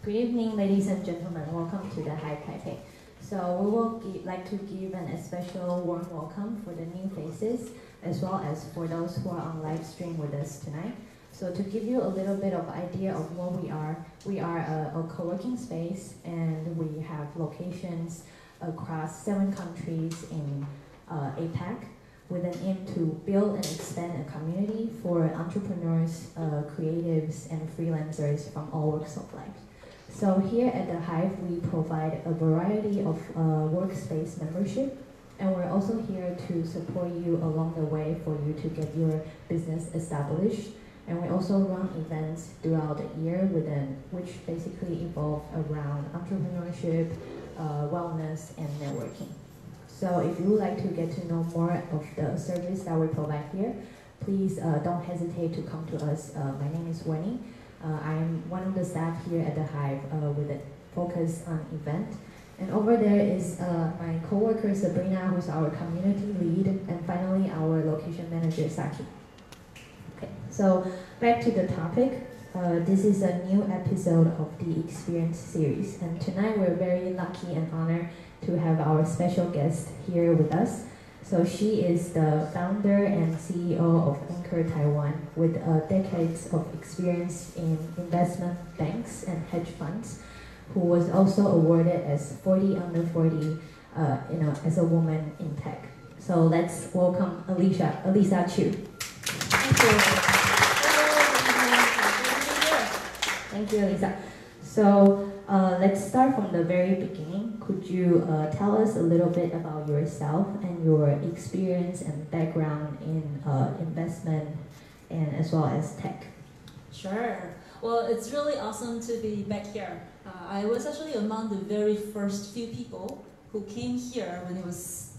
Good evening, ladies and gentlemen. Welcome to the Hive Taipei. So we will like to give an especial warm welcome for the new faces, as well as for those who are on live stream with us tonight. So to give you a little bit of idea of what we are a co-working space, and we have locations across 7 countries in APAC, with an aim to build and expand a community for entrepreneurs, creatives, and freelancers from all walks of life. So here at the Hive, we provide a variety of workspace membership, and we're also here to support you along the way for you to get your business established. And we also run events throughout the year which basically evolve around entrepreneurship, wellness, and networking. So if you would like to get to know more of the service that we provide here, please don't hesitate to come to us. My name is Wenny. I'm one of the staff here at the Hive with a focus on event. And over there is my coworker Sabrina, who's our community lead, and finally our location manager Saki. Okay, so back to the topic. This is a new episode of the Experience series, and tonight we're very lucky and honored to have our special guest here with us. So she is the founder and CEO of Anchor Taiwan, with decades of experience in investment banks and hedge funds, who was also awarded as 40 under 40 as a woman in tech. So let's welcome Elisa Chiu. Thank you. Thank you, Elisa. So let's start from the very beginning. Could you tell us a little bit about yourself and your experience and background in investment and as well as tech? Sure. Well, it's really awesome to be back here. I was actually among the very first few people who came here when it was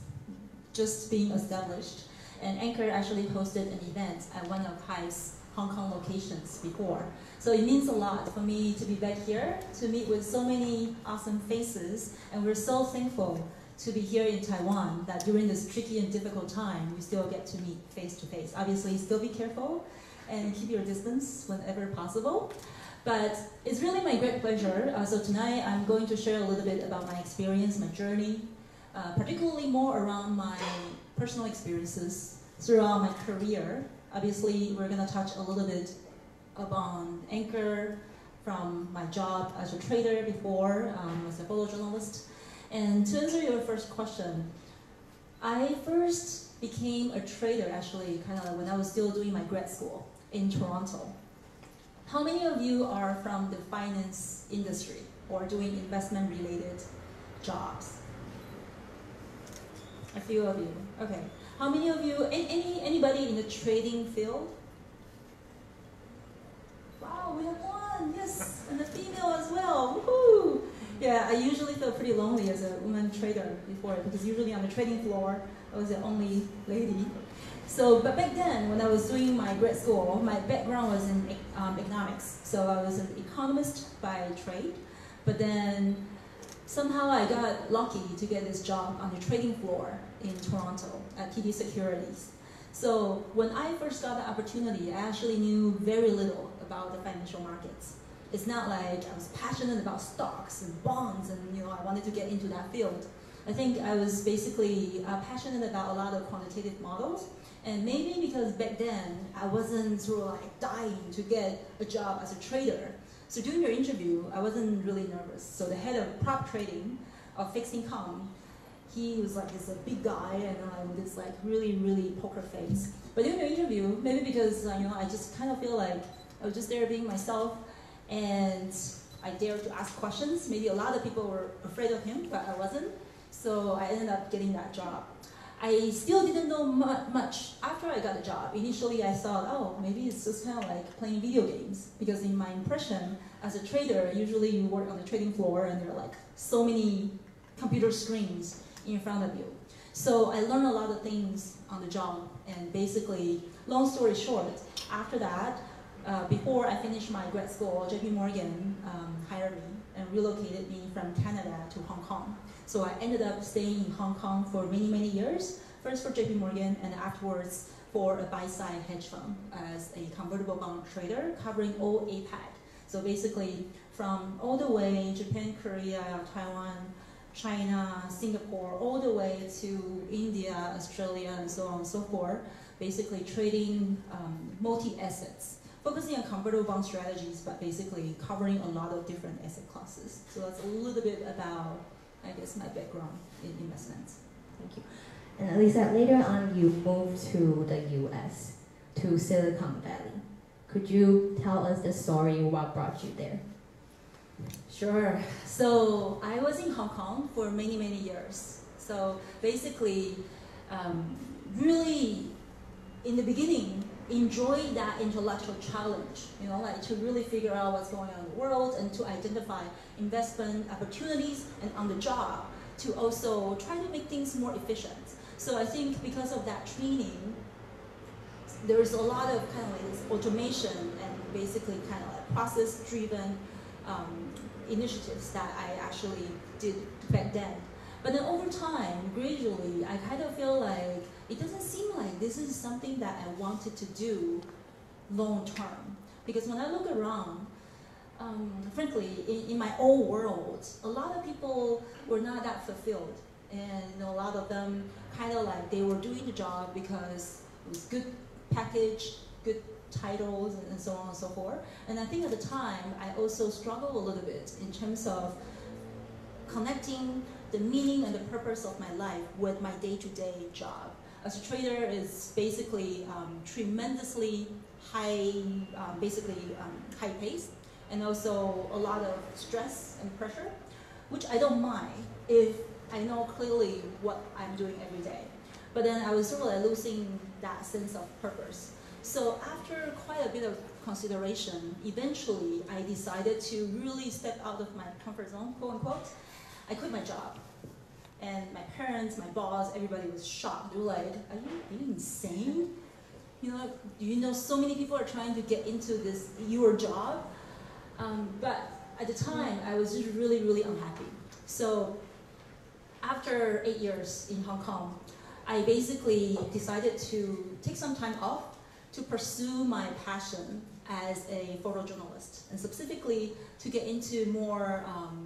just being established. And Anchor actually hosted an event at one of Hive's Hong Kong locations before. So it means a lot for me to be back here, to meet with so many awesome faces, and we're so thankful to be here in Taiwan that during this tricky and difficult time, we still get to meet face to face. Obviously, still be careful and keep your distance whenever possible. But it's really my great pleasure. So tonight, I'm going to share a little bit about my experience, my journey, particularly more around my personal experiences throughout my career. Obviously, we're going to touch a little bit about Anchor, from my job as a trader before, as a photojournalist. And to answer your first question, I first became a trader actually kind of when I was still doing my grad school in Toronto. How many of you are from the finance industry or doing investment-related jobs? A few of you. Okay. How many of you? Anybody in the trading field? Wow, we have one. Yes, and a female as well. Woohoo! Yeah, I usually feel pretty lonely as a woman trader before, because usually on the trading floor, I was the only lady. So, but back then, when I was doing my grad school, my background was in economics. So I was an economist by trade, but then somehow I got lucky to get this job on the trading floor in Toronto at TD Securities. So when I first got the opportunity, I actually knew very little about the financial markets. It's not like I was passionate about stocks and bonds and I wanted to get into that field. I think I was basically passionate about a lot of quantitative models, and maybe because back then I wasn't sort of like dying to get a job as a trader. So during your interview, I wasn't really nervous. So the head of prop trading of fixed income, he was like this big guy and with this like really poker face. But during the interview, maybe because I just kind of feel like I was just there being myself, and I dared to ask questions. Maybe a lot of people were afraid of him, but I wasn't. So I ended up getting that job. I still didn't know much after I got the job. Initially, I thought, oh, maybe it's just kind of like playing video games. Because in my impression, as a trader, usually you work on the trading floor and there are like so many computer screens in front of you. So I learned a lot of things on the job. And basically, long story short, after that, before I finished my grad school, JP Morgan hired me and relocated me from Canada to Hong Kong. So I ended up staying in Hong Kong for many years, first for JP Morgan and afterwards for a buy-side hedge fund as a convertible bond trader covering all APAC. So basically, from all the way Japan, Korea, Taiwan, China, Singapore, all the way to India, Australia, and so on and so forth, basically trading multi-assets, focusing on convertible bond strategies, but basically covering a lot of different asset classes. So that's a little bit about, I guess, my background in investments. Thank you. And Elisa, later on you moved to the US, to Silicon Valley. Could you tell us the story, what brought you there? Sure. So I was in Hong Kong for many, many years. So basically, really, in the beginning, enjoy that intellectual challenge, like to really figure out what's going on in the world and to identify investment opportunities, and on the job to also try to make things more efficient. So I think because of that training, there's a lot of kind of like this automation and basically kind of like process-driven initiatives that I actually did back then. But then over time, gradually, I kind of feel like it doesn't seem like this is something that I wanted to do long term. Because when I look around, frankly, in my own world, a lot of people were not that fulfilled. And a lot of them kind of like they were doing the job because it was good package, good titles, and so on and so forth. And I think at the time, I also struggled a little bit in terms of connecting the meaning and the purpose of my life with my day-to-day job. As a trader, is basically tremendously high, high pace, and also a lot of stress and pressure, which I don't mind if I know clearly what I'm doing every day. But then I was sort of like losing that sense of purpose. So after quite a bit of consideration, eventually I decided to really step out of my comfort zone, quote unquote. I quit my job. And my parents, my boss, everybody was shocked. They were like, are you insane? So many people are trying to get into your job. But at the time, I was just really, really unhappy. So after 8 years in Hong Kong, I basically decided to take some time off to pursue my passion as a photojournalist, and specifically to get into more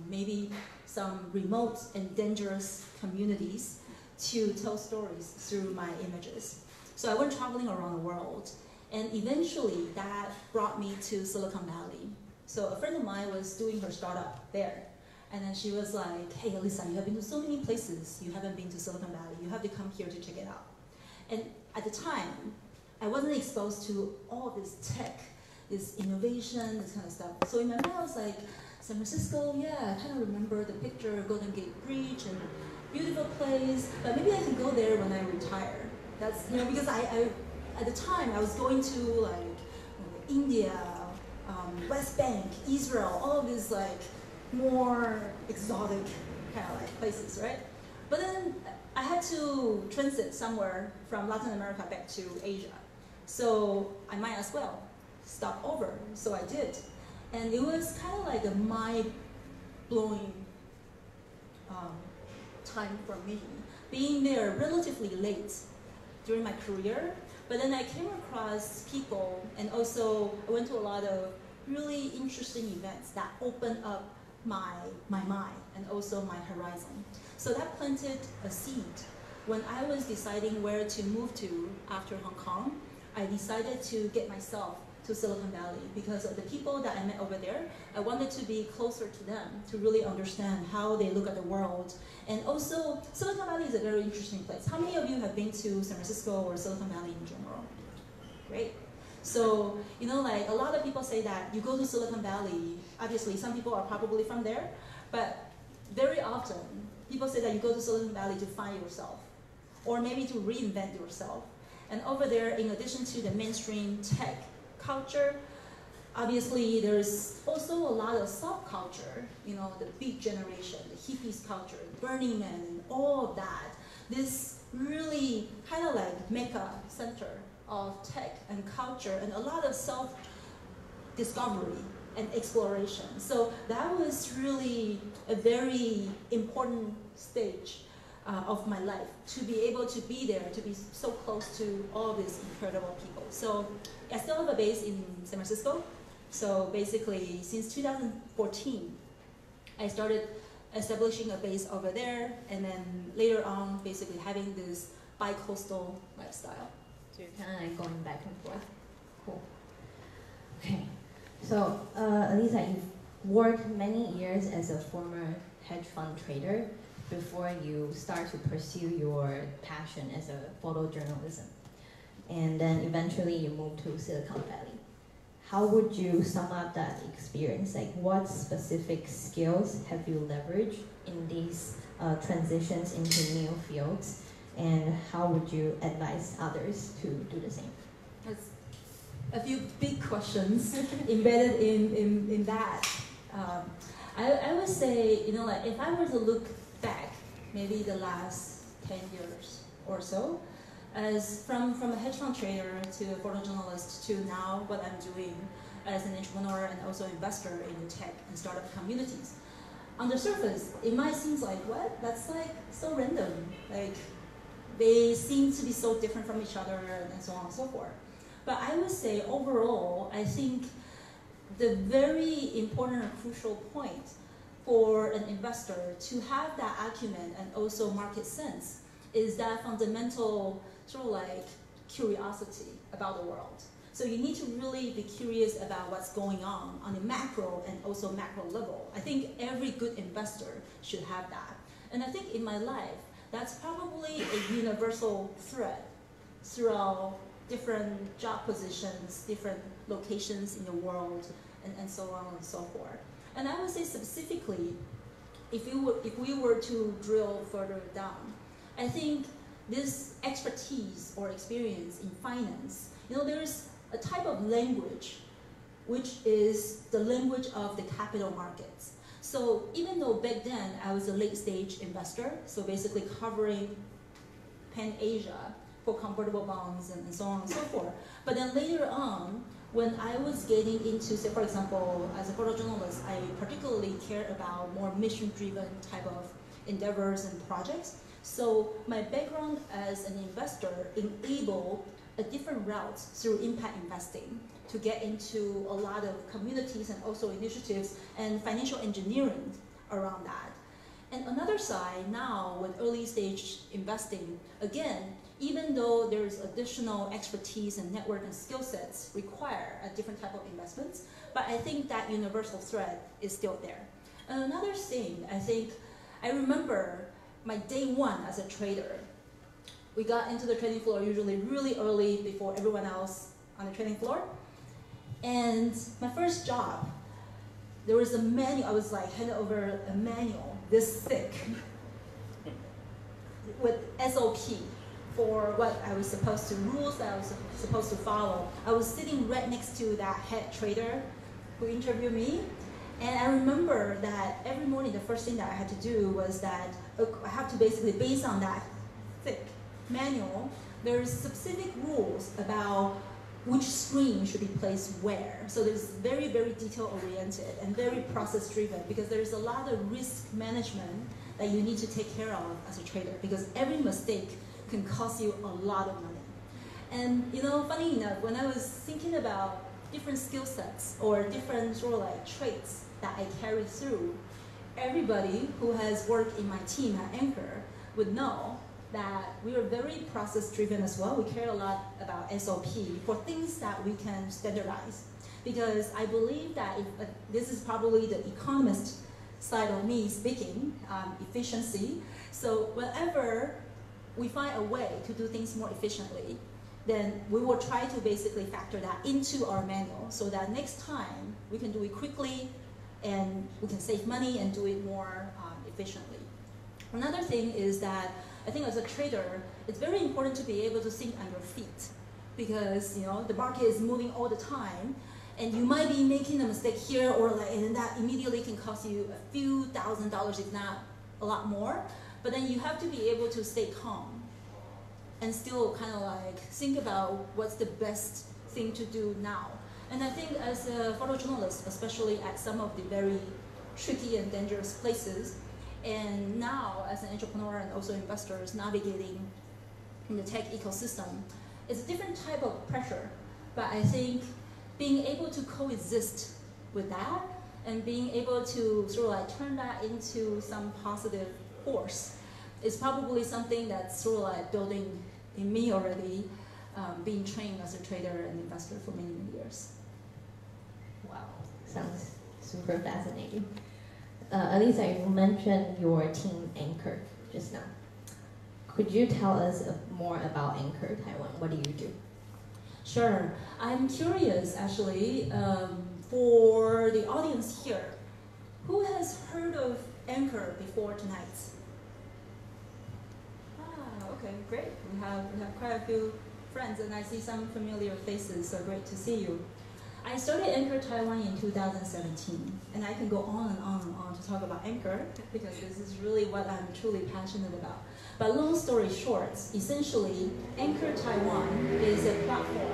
maybe some remote and dangerous communities to tell stories through my images. So I went traveling around the world, and eventually that brought me to Silicon Valley. So a friend of mine was doing her startup there, and then she was like, hey, Elisa, you have been to so many places, you haven't been to Silicon Valley, you have to come here to check it out. And at the time, I wasn't exposed to all of this tech, this innovation, this kind of stuff. So in my mind, I was like, San Francisco, yeah, I kind of remember the picture, Golden Gate Bridge, and beautiful place, but maybe I can go there when I retire. That's, because I at the time, I was going to like India, West Bank, Israel, all of these like more exotic kind of like places, right? But then I had to transit somewhere from Latin America back to Asia. So I might as well stop over. So I did. And it was kind of like a mind-blowing time for me, being there relatively late during my career. But then I came across people, and also I went to a lot of really interesting events that opened up my mind and also my horizon. So that planted a seed. When I was deciding where to move to after Hong Kong, I decided to get myself to Silicon Valley because of the people that I met over there. I wanted to be closer to them to really understand how they look at the world. And also, Silicon Valley is a very interesting place. How many of you have been to San Francisco or Silicon Valley in general? Great. So, like a lot of people say that you go to Silicon Valley, obviously some people are probably from there, but very often people say that you go to Silicon Valley to find yourself, or maybe to reinvent yourself. And over there, in addition to the mainstream tech culture, obviously there's also a lot of subculture, the Beat Generation, the hippies culture, Burning Man, and all of that. This really kind of like mecca center of tech and culture and a lot of self-discovery and exploration. So that was really a very important stage of my life, to be able to be there, to be so close to all of these incredible people. So I still have a base in San Francisco, So basically, since 2014, I started establishing a base over there, and then later on, basically having this bi-coastal lifestyle. So you're kind of like going back and forth. Cool. Okay. So, Elisa, you've worked many years as a former hedge fund trader before you start to pursue your passion as a photojournalism. And then eventually you moved to Silicon Valley. How would you sum up that experience? Like, what specific skills have you leveraged in these transitions into new fields? And how would you advise others to do the same? That's a few big questions embedded in that. I would say, like if I were to look back, maybe the last 10 years or so, as from a hedge fund trader to a photojournalist to now what I'm doing as an entrepreneur and also investor in the tech and startup communities. On the surface, it might seem like, what? That's like so random. Like, they seem to be so different from each other and so on and so forth. But I would say overall, I think the very important and crucial point for an investor to have that acumen and also market sense is that fundamental sort of like curiosity about the world. So you need to really be curious about what's going on a macro and also macro level. I think every good investor should have that. And I think in my life, that's probably a universal thread throughout different job positions, different locations in the world, and so on and so forth. And I would say specifically, if we were to drill further down, I think this expertise or experience in finance, there's a type of language which is the language of the capital markets. So even though back then I was a late stage investor, so basically covering Pan-Asia for convertible bonds and so on and so forth, but then later on, when I was getting into, say for example, as a photojournalist, I particularly care about more mission-driven type of endeavors and projects. So my background as an investor enabled a different route through impact investing to get into a lot of communities and also initiatives and financial engineering around that. And another side now with early stage investing, again, even though there's additional expertise and network and skill sets required at different type of investments, but I think that universal thread is still there. And another thing, I remember my day one as a trader. We got into the trading floor usually really early before everyone else on the trading floor. And my first job, there was a manual, I was like handed over a manual this thick with SOP for what I was supposed to, rules that I was supposed to follow. I was sitting right next to that head trader who interviewed me. And I remember that every morning, the first thing that I had to do was that I have to basically, based on that thick manual, there's specific rules about which screen should be placed where. So there's very, very detail-oriented and very process-driven because there's a lot of risk management that you need to take care of as a trader because every mistake can cost you a lot of money. And funny enough, when I was thinking about different skill sets or different sort of like traits that I carry through, everybody who has worked in my team at Anchor would know that we are very process-driven as well. We care a lot about SOP for things that we can standardize. Because I believe that this is probably the economist side of me speaking, efficiency. So whenever we find a way to do things more efficiently, then we will try to basically factor that into our manual so that next time we can do it quickly and we can save money and do it more efficiently. Another thing is that I think as a trader, it's very important to be able to think on your feet because the market is moving all the time and you might be making a mistake here and that immediately can cost you a few $1,000s, if not a lot more. But then you have to be able to stay calm and still kind of like think about what's the best thing to do now. And I think as a photojournalist, especially at some of the very tricky and dangerous places, and now as an entrepreneur and also investors navigating in the tech ecosystem, it's a different type of pressure. But I think being able to coexist with that and being able to sort of like turn that into some positive force is probably something that's sort of like building in me already, being trained as a trader and investor for many, many years. Wow, sounds super fascinating. Elisa, you mentioned your team Anchor just now. Could you tell us more about Anchor Taiwan? What do you do? Sure. I'm curious, actually, for the audience here, who has heard of Anchor before tonight? Okay, great. We have quite a few friends, and I see some familiar faces, so great to see you. I started Anchor Taiwan in 2017, and I can go on and on and on to talk about Anchor, because this is really what I'm truly passionate about. But long story short, essentially, Anchor Taiwan is a platform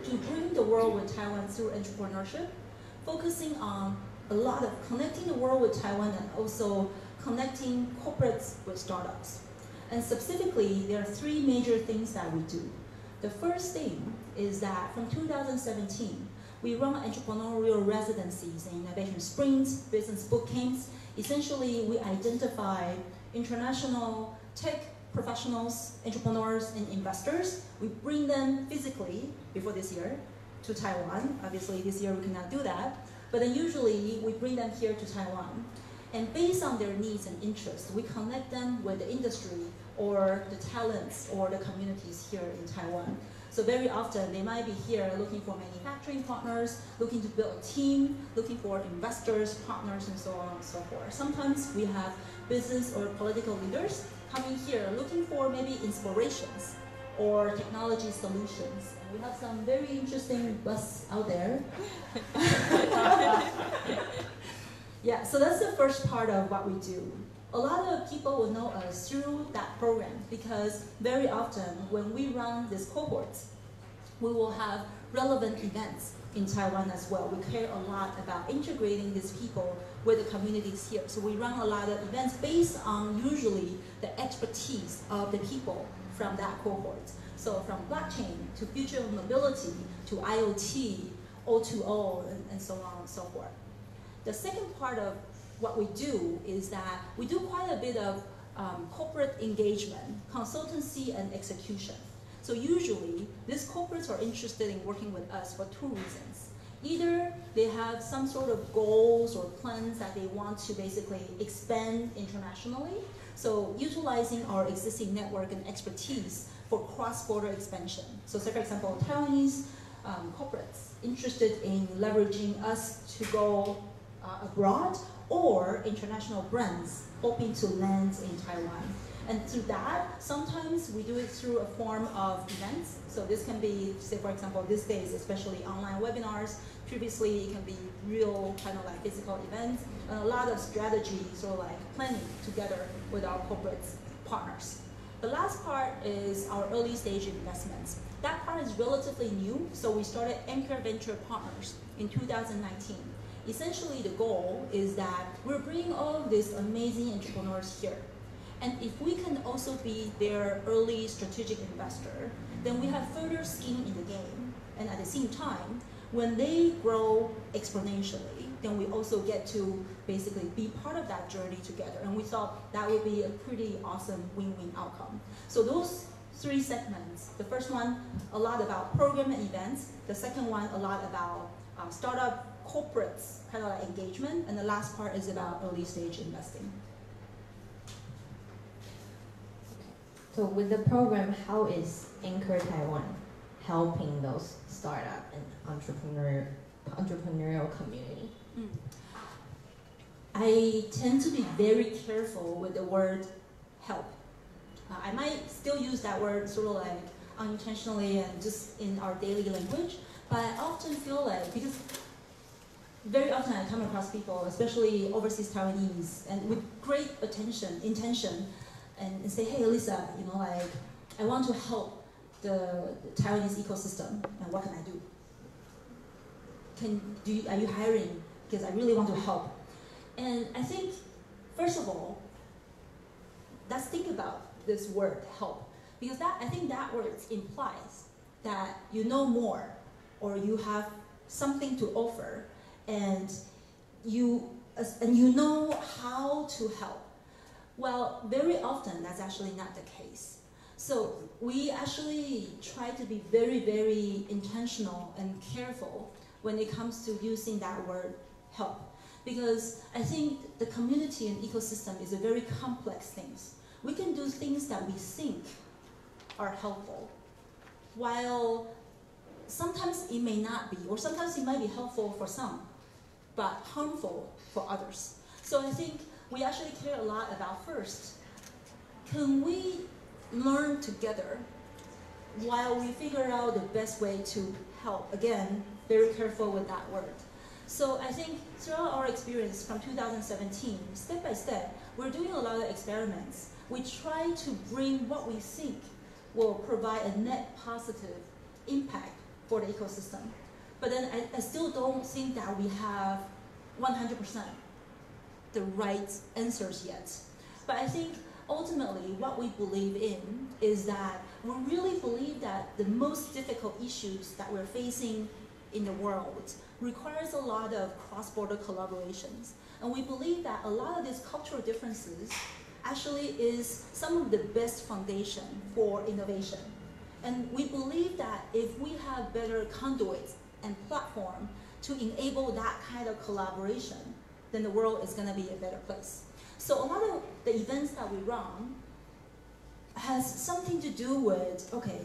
to bring the world with Taiwan through entrepreneurship, focusing on a lot of connecting the world with Taiwan and also connecting corporates with startups. And specifically, there are three major things that we do. The first thing is that from 2017, we run entrepreneurial residencies and innovation sprints, business boot camps. Essentially, we identify international tech professionals, entrepreneurs, and investors. We bring them physically, before this year, to Taiwan. Obviously, this year we cannot do that. But then usually, we bring them here to Taiwan. And based on their needs and interests, we connect them with the industry or the talents or the communities here in Taiwan. So very often, they might be here looking for manufacturing partners, looking to build a team, looking for investors, partners, and so on and so forth. Sometimes we have business or political leaders coming here looking for maybe inspirations or technology solutions. And we have some very interesting bus out there. Yeah, so that's the first part of what we do. A lot of people will know us through that program because very often when we run these cohorts, we will have relevant events in Taiwan as well. We care a lot about integrating these people with the communities here. So we run a lot of events based on usually the expertise of the people from that cohort. So from blockchain to future mobility to IoT, O2O, and so on and so forth. The second part of what we do is that we do quite a bit of corporate engagement, consultancy, and execution. So usually, these corporates are interested in working with us for two reasons. Either they have some sort of goals or plans that they want to basically expand internationally, so utilizing our existing network and expertise for cross-border expansion. So say, for example, Taiwanese corporates interested in leveraging us to go abroad, or international brands hoping to land in Taiwan. And through that, sometimes we do it through a form of events. So this can be, say for example, these days, especially online webinars. Previously, it can be real kind of like physical events, and a lot of strategy, sort of like planning together with our corporate partners. The last part is our early stage investments. That part is relatively new, so we started Anchor Venture Partners in 2019. Essentially, the goal is that we're bringing all of these amazing entrepreneurs here. And if we can also be their early strategic investor, then we have further skin in the game. And at the same time, when they grow exponentially, then we also get to basically be part of that journey together. And we thought that would be a pretty awesome win-win outcome. So those three segments, the first one, a lot about program and events. The second one, a lot about startup corporates, kind of like engagement. And the last part is about early stage investing. So with the program, how is Anchor Taiwan helping those startup and entrepreneurial community? I tend to be very careful with the word help. I might still use that word sort of like unintentionally and just in our daily language, but I often feel like, because very often I come across people, especially overseas Taiwanese, and with great intention, and say, hey, Elisa, you know, like, I want to help the Taiwanese ecosystem, and what can I do? Are you hiring? Because I really want to help. And I think, first of all, let's think about this word, help. Because I think that word implies that you know more, or you have something to offer, and you know how to help. Well, very often that's actually not the case. So we actually try to be very, very intentional and careful when it comes to using that word help. Because I think the community and ecosystem is a very complex thing. We can do things that we think are helpful, while sometimes it may not be, or sometimes it might be helpful for some, but harmful for others. So I think we actually care a lot about, first, can we learn together while we figure out the best way to help? Again, very careful with that word. So I think throughout our experience from 2017, step by step, we're doing a lot of experiments. We try to bring what we think will provide a net positive impact for the ecosystem. But then I still don't think that we have 100% the right answers yet. But I think ultimately what we believe in is that we really believe that the most difficult issues that we're facing in the world requires a lot of cross-border collaborations. And we believe that a lot of these cultural differences actually is some of the best foundation for innovation. And we believe that if we have better conduits and platform to enable that kind of collaboration, then the world is going to be a better place. So a lot of the events that we run has something to do with, okay,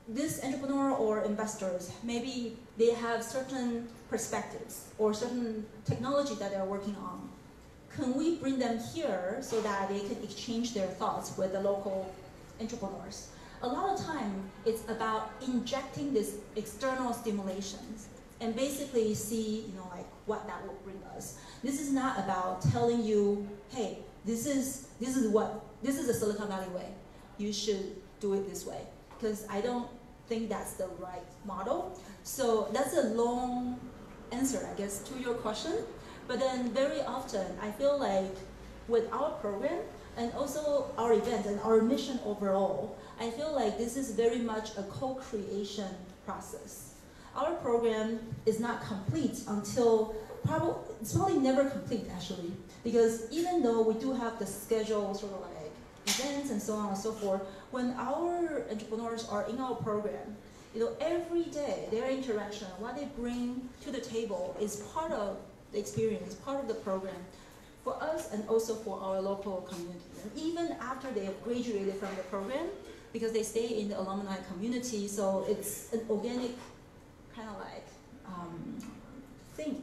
this entrepreneur or investors, maybe they have certain perspectives or certain technology that they're working on. Can we bring them here so that they can exchange their thoughts with the local entrepreneurs? A lot of time, it's about injecting these external stimulations and basically see, like what that will bring us. This is not about telling you, hey, this is the Silicon Valley way. You should do it this way. Because I don't think that's the right model. So that's a long answer, I guess, to your question. But then very often, I feel like with our program and also our event and our mission overall, I feel like this is very much a co-creation process. Our program is not complete until it's probably never complete actually, because even though we do have the schedule sort of like events and so on and so forth, when our entrepreneurs are in our program, every day their interaction, what they bring to the table is part of the experience, part of the program for us and also for our local community. And even after they have graduated from the program, because they stay in the alumni community, so it's an organic kind of like thing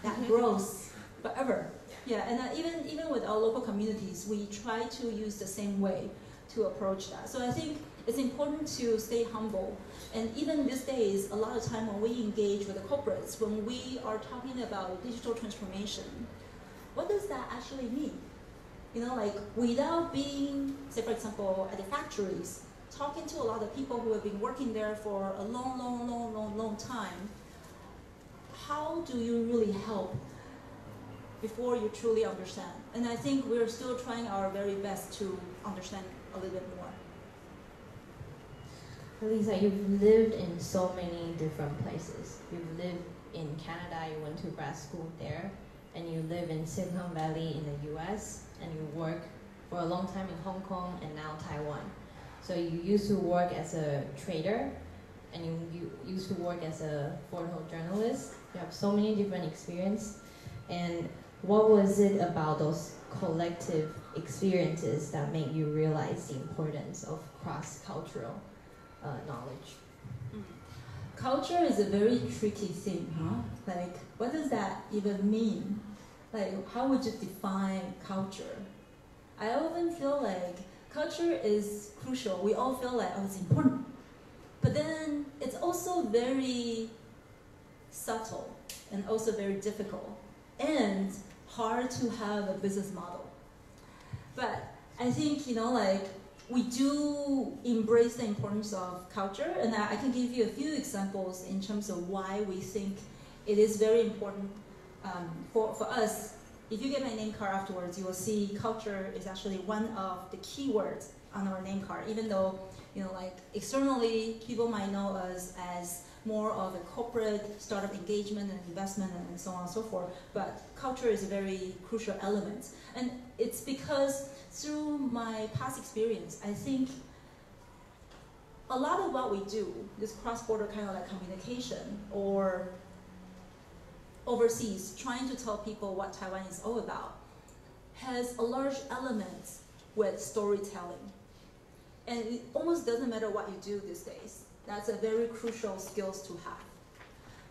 that grows forever. Yeah, and even with our local communities, we try to use the same way to approach that. So I think it's important to stay humble. And even these days, a lot of time when we engage with the corporates, when we are talking about digital transformation, what does that actually mean? Like without being, say for example, at the factories, talking to a lot of people who have been working there for a long time, how do you really help before you truly understand? And I think we're still trying our very best to understand a little bit more. Elisa, you've lived in so many different places. You've lived in Canada, you went to grad school there, and you live in Silicon Valley in the US, and you work for a long time in Hong Kong and now Taiwan. So you used to work as a trader, and you used to work as a photojournalist. You have so many different experiences. And what was it about those collective experiences that made you realize the importance of cross-cultural knowledge? Culture is a very tricky thing, huh? Like, what does that even mean? Like, how would you define culture? I often feel like culture is crucial. We all feel like, oh, it's important. But then it's also very subtle and also very difficult and hard to have a business model. But I think, like, we do embrace the importance of culture, and I can give you a few examples in terms of why we think it is very important for us. If you get my name card afterwards, you will see culture is actually one of the key words on our name card, even though, like externally, people might know us as more of a corporate startup engagement and investment and so on and so forth. But culture is a very crucial element. And it's because through my past experience, I think a lot of what we do, this cross-border kind of like communication or overseas, trying to tell people what Taiwan is all about, has a large element with storytelling. And it almost doesn't matter what you do these days. That's a very crucial skills to have.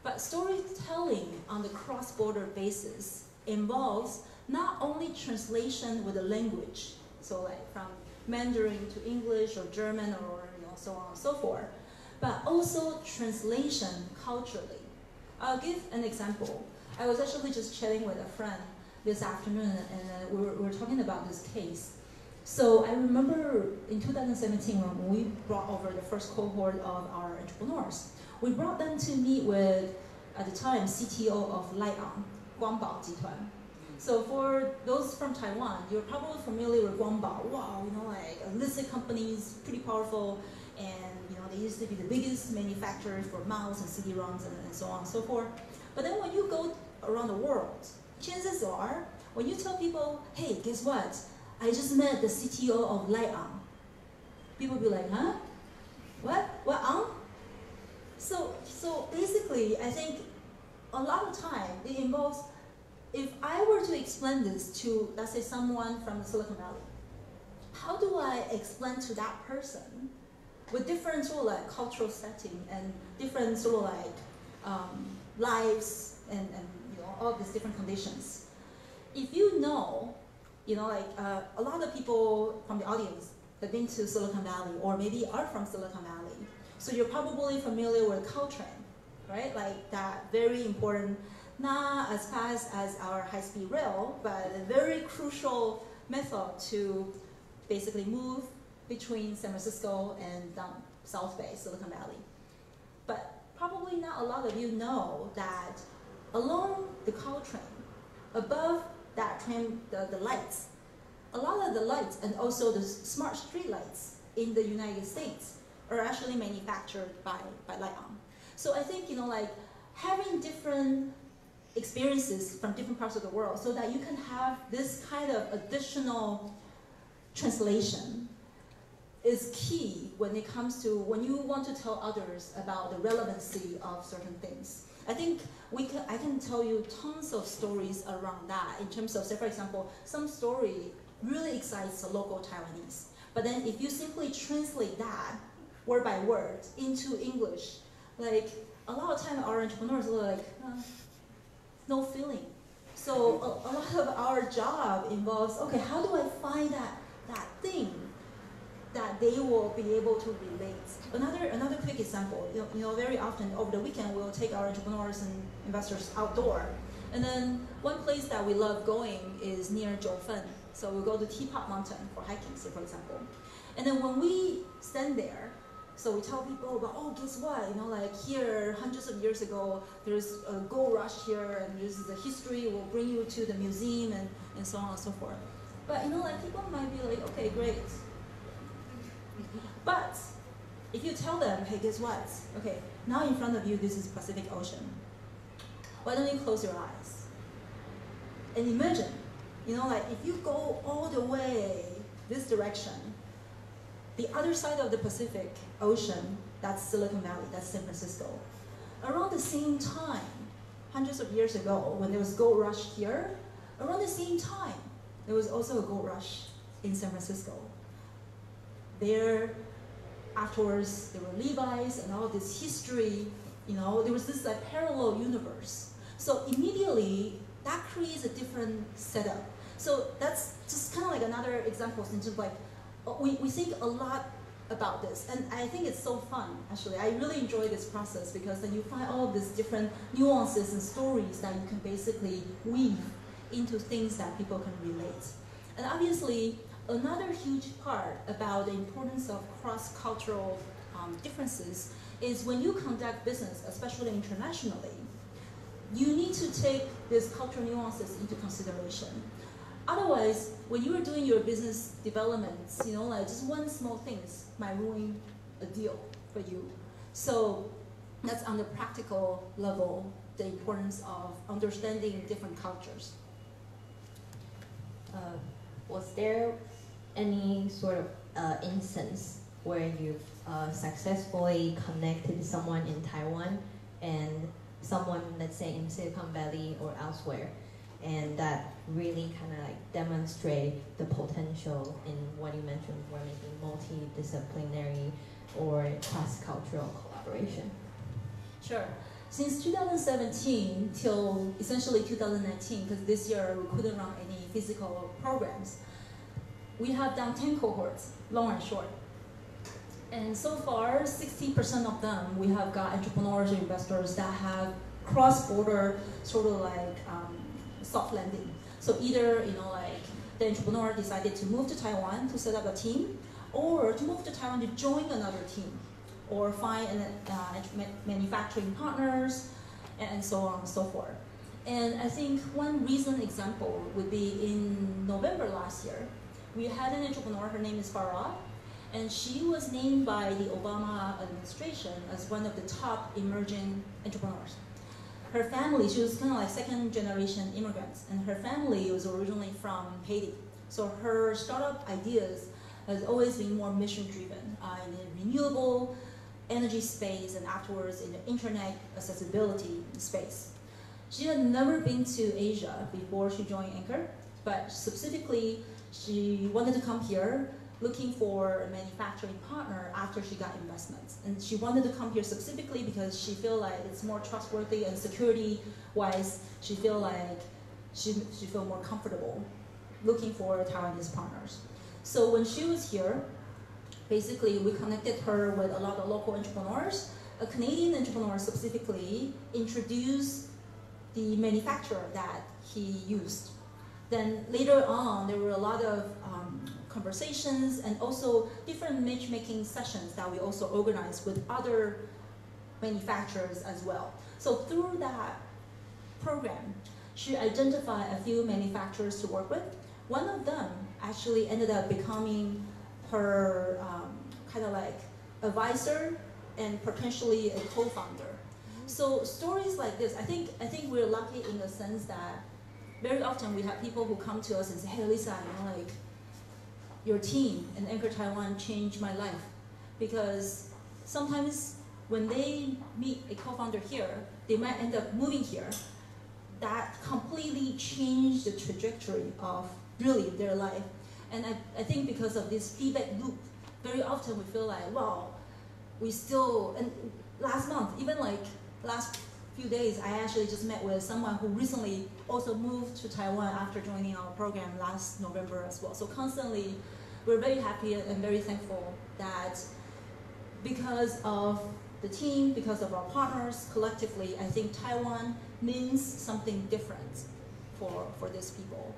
But storytelling on the cross-border basis involves not only translation with the language, so like from Mandarin to English or German or so on and so forth, but also translation culturally. I'll give an example. I was actually just chatting with a friend this afternoon, and we were talking about this case. So I remember in 2017 when we brought over the first cohort of our entrepreneurs, we brought them to meet with, at the time, CTO of Lai'an, Guangbao Jituan. So for those from Taiwan, you're probably familiar with Guangbao. Wow, like a listed company is pretty powerful, and they used to be the biggest manufacturer for mouse and CD-ROMs and so on and so forth. But then when you go around the world, chances are, when you tell people, hey, guess what? I just met the CTO of Lai'an. People be like, huh? What? So basically, I think a lot of time it involves, if I were to explain this to, let's say, someone from the Silicon Valley, how do I explain to that person with different sort of like cultural setting and different sort of like lives and all these different conditions? If you know, a lot of people from the audience have been to Silicon Valley or maybe are from Silicon Valley, so you're probably familiar with Caltrain, right? Like that very important, not as fast as our high-speed rail, but a very crucial method to basically move between San Francisco and South Bay, Silicon Valley. But probably not a lot of you know that along the Caltrain, above that train, the lights, a lot of the lights and also the smart street lights in the United States are actually manufactured by Lai'an. So I think, like having different experiences from different parts of the world so that you can have this kind of additional translation is key when it comes to when you want to tell others about the relevancy of certain things. I think I can tell you tons of stories around that in terms of, say, for example, some story really excites the local Taiwanese. But then if you simply translate that word by word into English, like a lot of time our entrepreneurs are like, no feeling. So a lot of our job involves, okay, how do I find that thing that they will be able to relate? Another quick example, very often over the weekend we'll take our entrepreneurs and investors outdoor. And then one place that we love going is near Zhoufen. So we'll go to Teapot Mountain for hiking, say, for example. And then when we stand there, so we tell people about, oh, guess what? Like here, hundreds of years ago, there's a gold rush here, and this is the history. We'll bring you to the museum and so on and so forth. But like people might be like, okay, great. But if you tell them, hey, guess what? Okay, now in front of you, this is Pacific Ocean. Why don't you close your eyes and imagine, like if you go all the way this direction, the other side of the Pacific Ocean, that's Silicon Valley, that's San Francisco. Around the same time, hundreds of years ago, when there was gold rush here, around the same time, there was also a gold rush in San Francisco. There, afterwards, there were Levi's and all this history, there was this like parallel universe. So immediately, that creates a different setup. So that's just kind of like another example in terms of like, we think a lot about this, and I think it's so fun, actually. I really enjoy this process because then you find all these different nuances and stories that you can basically weave into things that people can relate. And obviously, another huge part about the importance of cross-cultural differences is when you conduct business, especially internationally, you need to take these cultural nuances into consideration. Otherwise, when you are doing your business developments, like just one small thing might ruin a deal for you. So That's on the practical level, the importance of understanding different cultures. Was there any sort of instance where you've successfully connected someone in Taiwan and someone, let's say, in Silicon Valley or elsewhere, and that really kind of like demonstrate the potential in what you mentioned for maybe multidisciplinary or cross-cultural collaboration? Sure. Since 2017 till essentially 2019, because this year we couldn't run any physical programs, we have done 10 cohorts, long and short. And so far, 60% of them, we have got entrepreneurs or investors that have cross-border sort of like soft landing. So either, like the entrepreneur decided to move to Taiwan to set up a team, or to move to Taiwan to join another team, or find manufacturing partners, and so on and so forth. And I think one recent example would be in November last year, we had an entrepreneur, her name is Farah, and she was named by the Obama administration as one of the top emerging entrepreneurs. Her family, she was kind of like second generation immigrants, and her family was originally from Haiti. So her startup ideas has always been more mission driven in the renewable energy space, and afterwards in the internet accessibility space. She had never been to Asia before she joined Anchor, but specifically she wanted to come here looking for a manufacturing partner after she got investments. And she wanted to come here specifically because she felt like it's more trustworthy, and security-wise, she felt like she felt more comfortable looking for Taiwanese partners. So when she was here, basically we connected her with a lot of local entrepreneurs. A Canadian entrepreneur specifically introduced the manufacturer that he used. Then later on, there were a lot of conversations and also different matchmaking sessions that we also organized with other manufacturers as well. So through that program, she identified a few manufacturers to work with. One of them actually ended up becoming her kind of like advisor and potentially a co-founder. So stories like this, I think we're lucky in the sense that very often we have people who come to us and say, hey, Lisa, like your team and Anchor Taiwan changed my life. Because sometimes when they meet a co-founder here, they might end up moving here. That completely changed the trajectory of really their life. And I think because of this feedback loop, very often we feel like, wow, we still, and last month, even like last few days, I actually just met with someone who recently also moved to Taiwan after joining our program last November as well. So constantly, we're very happy and very thankful that because of the team, because of our partners, collectively, I think Taiwan means something different for these people.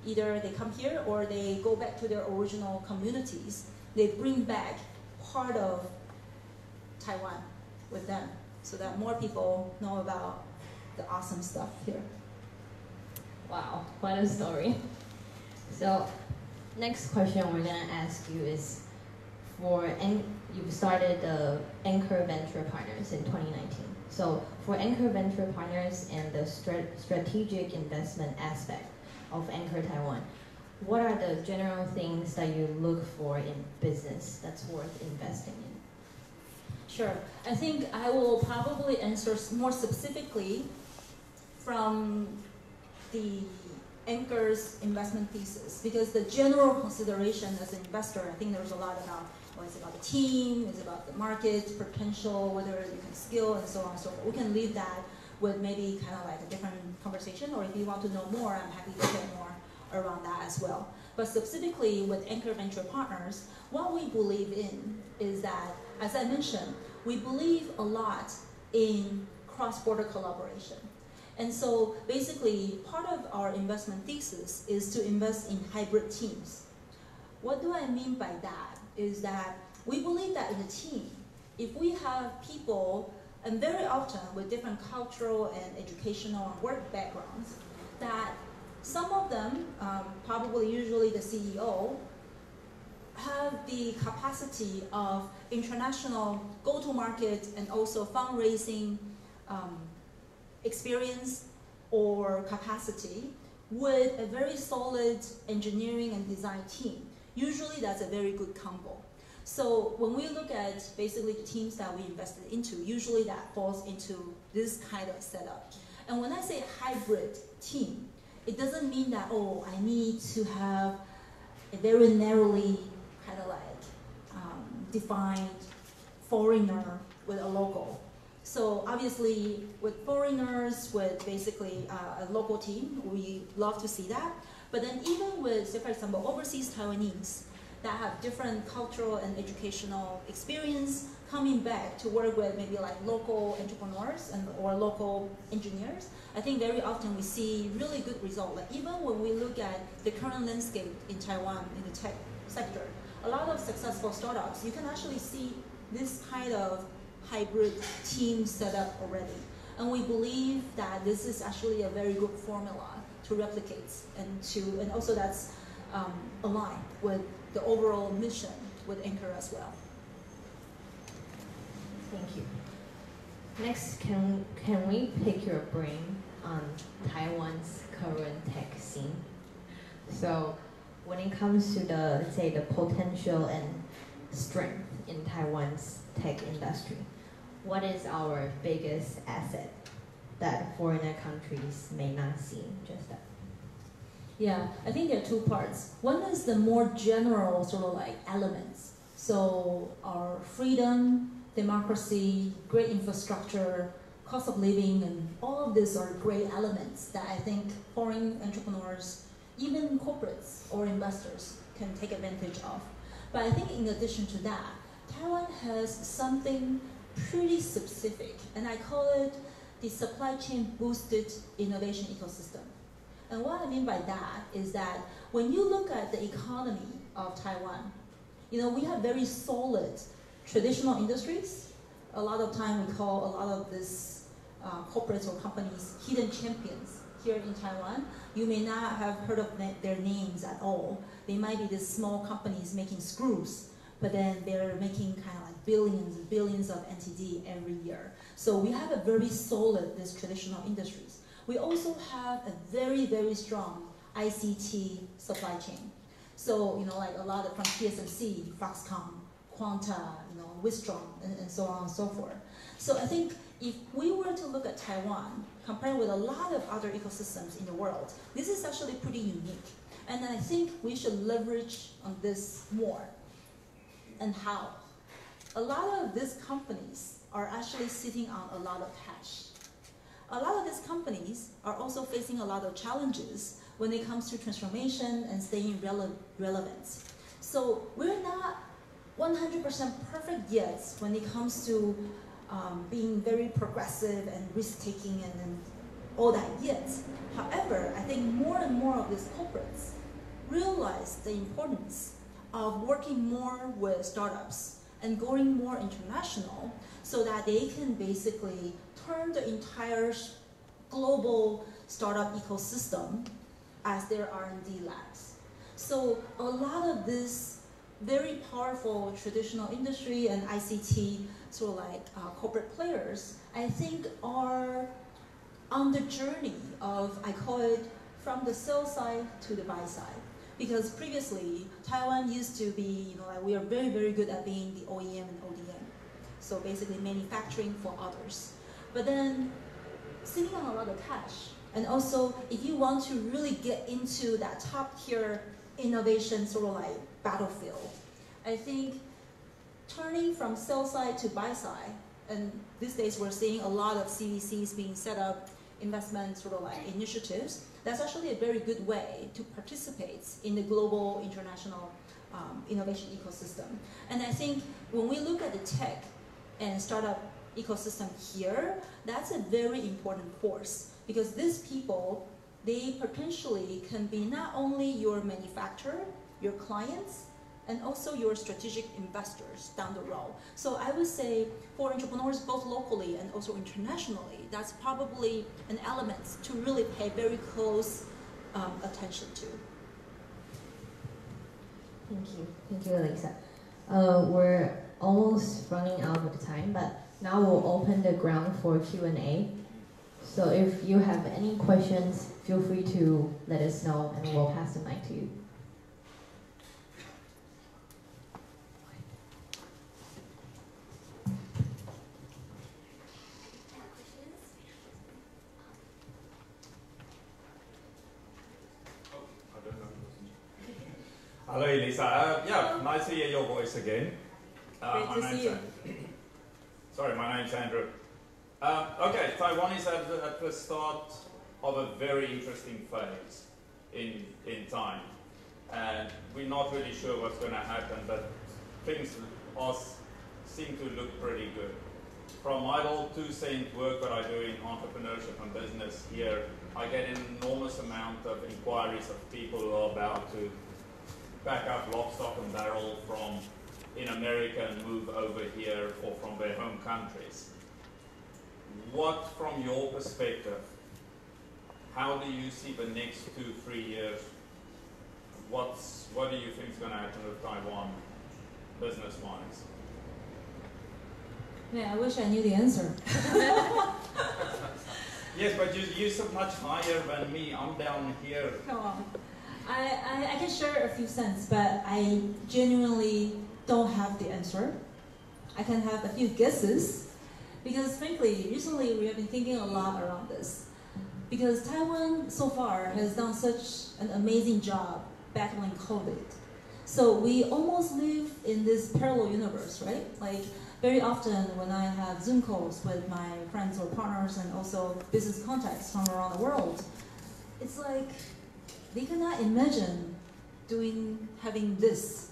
Either they come here or they go back to their original communities. They bring back part of Taiwan with them so that more people know about the awesome stuff here. Wow, what a story. So next question we're going to ask you is, you've started the Anchor Venture Partners in 2019. So for Anchor Venture Partners and the strategic investment aspect of Anchor Taiwan, what are the general things that you look for in business that's worth investing in? Sure. I think I will probably answer more specifically from the Anchor's investment thesis, because the general consideration as an investor, I think there's a lot about, it's about the team, it's about the market potential, whether you can scale, and so on and so forth. We can leave that with maybe kind of like a different conversation, or if you want to know more, I'm happy to share more around that as well. But specifically with Anchor Venture Partners, what we believe in is that, as I mentioned, we believe a lot in cross-border collaboration. And so basically, part of our investment thesis is to invest in hybrid teams. What do I mean by that? Is that we believe that in a team, if we have people, and very often with different cultural and educational and work backgrounds, that some of them, probably usually the CEO, have the capacity of international go-to-market and also fundraising experience or capacity with a very solid engineering and design team. Usually that's a very good combo. So when we look at basically the teams that we invested into, usually that falls into this kind of setup. And when I say hybrid team, it doesn't mean that, oh, I need to have a very narrowly kind of like defined foreigner with a local. So obviously with foreigners, with basically a local team, we love to see that. But then even with, say for example, overseas Taiwanese that have different cultural and educational experience coming back to work with maybe like local entrepreneurs and or local engineers, I think very often we see really good results. Like even when we look at the current landscape in Taiwan in the tech sector, a lot of successful startups, you can actually see this kind of hybrid team setup already. And we believe that this is actually a very good formula to replicate and also that's aligned with the overall mission with Anchor as well. Thank you. Next, can we pick your brain on Taiwan's current tech scene? So when it comes to the, let's say, the potential and strength in Taiwan's tech industry, what is our biggest asset that foreigner countries may not see just that? Yeah, I think there are two parts. One is the more general sort of like elements. So our freedom, democracy, great infrastructure, cost of living, and all of these are great elements that I think foreign entrepreneurs, even corporates or investors can take advantage of. But I think in addition to that, Taiwan has something pretty specific, and I call it the supply chain boosted innovation ecosystem. And what I mean by that is that when you look at the economy of Taiwan, we have very solid traditional industries. A lot of time we call a lot of these corporates or companies hidden champions here in Taiwan. You may not have heard of their names at all. They might be these small companies making screws, but then they're making kind of like billions and billions of NTD every year. So we have a very solid, these traditional industries. We also have a very, very strong ICT supply chain. So, like a lot of from TSMC, Foxconn, Quanta, Wistron, and so on and so forth. So I think if we were to look at Taiwan, compared with a lot of other ecosystems in the world, this is actually pretty unique. And I think we should leverage on this more. And how? A lot of these companies are actually sitting on a lot of cash. A lot of these companies are also facing a lot of challenges when it comes to transformation and staying relevant. So we're not 100% perfect yet when it comes to being very progressive and risk-taking and all that yet. However, I think more and more of these corporates realize the importance of working more with startups and going more international so that they can basically turn the entire global startup ecosystem as their R&D labs. So a lot of this very powerful traditional industry and ICT sort of like corporate players, I think are on the journey of, I call it, from the sell side to the buy side. Because previously, Taiwan used to be, like we are very, very good at being the OEM and ODM. So basically manufacturing for others. But then sitting on a lot of cash. And also, if you want to really get into that top tier innovation sort of like battlefield, I think turning from sell side to buy side, and these days we're seeing a lot of CVCs being set up, investment sort of like initiatives, that's actually a very good way to participate in the global international innovation ecosystem. And I think when we look at the tech and startup ecosystem here, that's a very important force because these people, they potentially can be not only your manufacturer, your clients, and also your strategic investors down the road. So I would say for entrepreneurs both locally and also internationally, that's probably an element to really pay very close attention to. Thank you, Elisa. We're almost running out of time, but now we'll open the ground for Q&A. So if you have any questions, feel free to let us know and we'll pass the mic to you. Hello, Elisa. Yeah, nice to hear your voice again. Great to see you. Sorry, my name's Andrew. Okay, Taiwan is at the start of a very interesting phase in time. And we're not really sure what's going to happen, but things seem to look pretty good. From my little 2-cent work that I do in entrepreneurship and business here, I get an enormous amount of inquiries of people who are about to back up lock, stock and barrel from in America and move over here or from their home countries. What, from your perspective, how do you see the next 2-3 years? What do you think is going to happen with Taiwan, business-wise? Yeah, I wish I knew the answer. Yes, but you're so much higher than me. I'm down here. Come on. I can share a few cents, but I genuinely don't have the answer. I can have a few guesses, because frankly, recently we have been thinking a lot around this. Because Taiwan so far has done such an amazing job battling COVID. So we almost live in this parallel universe, right? Like very often when I have Zoom calls with my friends or partners and also business contacts from around the world, it's like they cannot imagine having this.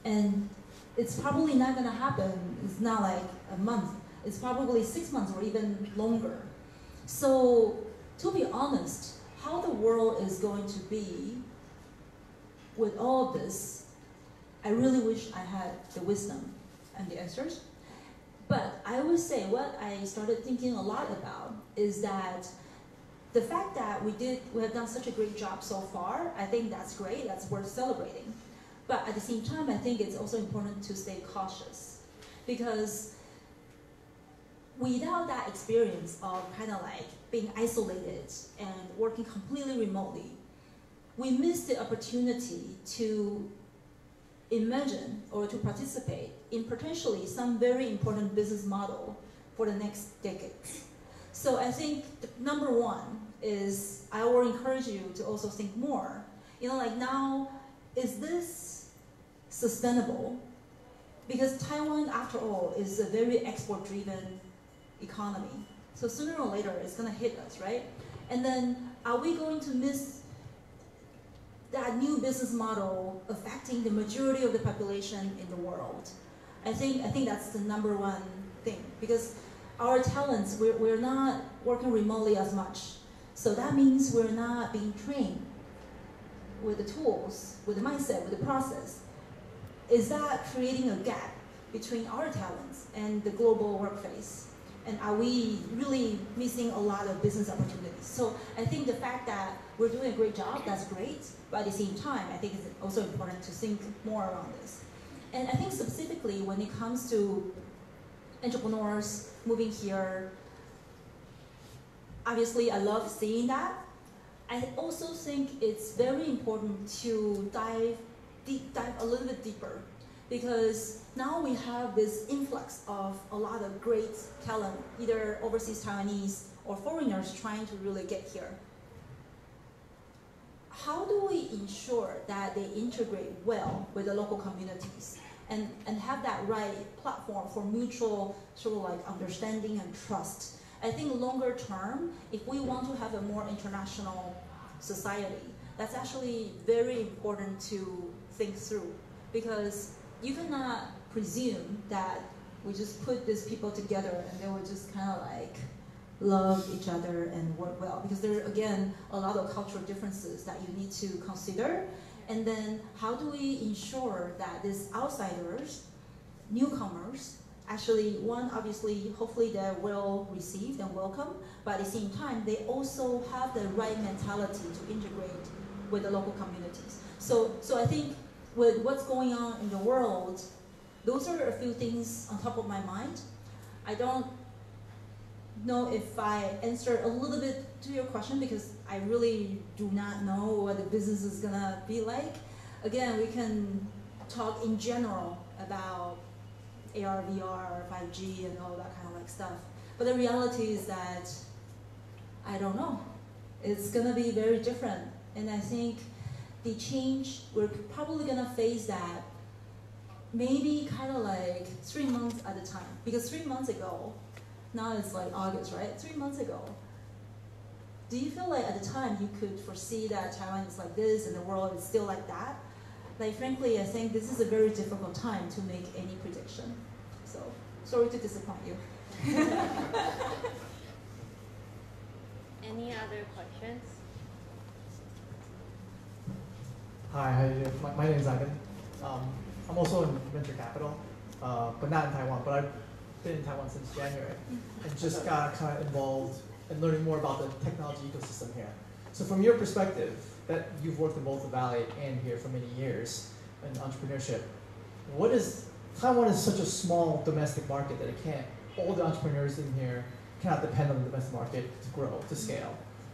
And it's probably not gonna happen. It's not like a month. It's probably 6 months or even longer. So to be honest, how the world is going to be with all of this, I really wish I had the wisdom and the answers. But I would say what I started thinking a lot about is that the fact that we have done such a great job so far, I think that's great, that's worth celebrating. But at the same time, I think it's also important to stay cautious, because without that experience of kind of like being isolated and working completely remotely, we miss the opportunity to imagine or to participate in potentially some very important business model for the next decades. So I think number one is I will encourage you to also think more. Like now, is this sustainable? Because Taiwan, after all, is a very export-driven economy. So sooner or later, it's going to hit us, right? And then are we going to miss that new business model affecting the majority of the population in the world? I think that's the number one thing, because our talents, we're not working remotely as much. So that means we're not being trained with the tools, with the mindset, with the process. Is that creating a gap between our talents and the global workplace? And are we really missing a lot of business opportunities? So I think the fact that we're doing a great job, that's great. But at the same time, I think it's also important to think more around this. And I think specifically when it comes to entrepreneurs moving here, obviously I love seeing that. I also think it's very important to dive a little bit deeper, because now we have this influx of a lot of great talent, either overseas Taiwanese or foreigners trying to really get here. How do we ensure that they integrate well with the local communities and have that right platform for mutual sort of like understanding and trust? I think longer term, if we want to have a more international society, that's actually very important to think through, because you cannot presume that we just put these people together and they will just kind of like love each other and work well, because there are, again, a lot of cultural differences that you need to consider. And then how do we ensure that these outsiders, newcomers, actually, one, obviously, hopefully they're well received and welcome, but at the same time, they also have the right mentality to integrate with the local communities. So I think with what's going on in the world, those are a few things on top of my mind. I don't know if I answered a little bit to your question because I really do not know what the business is gonna be like. Again, we can talk in general about AR, VR, 5G, and all that kind of like stuff. But the reality is that I don't know. It's gonna be very different, and I think the change we're probably gonna face that maybe kind of like 3 months at a time. Because 3 months ago, now it's like August, right? 3 months ago, do you feel like at the time you could foresee that Taiwan is like this and the world is still like that? Like frankly, I think this is a very difficult time to make any prediction. So, sorry to disappoint you. Any other questions? Hi, how you doing? My name is Ivan. I'm also in venture capital, but not in Taiwan. But I've been in Taiwan since January and just got kind of involved in learning more about the technology ecosystem here. So from your perspective, that you've worked in both the Valley and here for many years in entrepreneurship, Taiwan is such a small domestic market that all the entrepreneurs in here cannot depend on the domestic market to grow, to scale.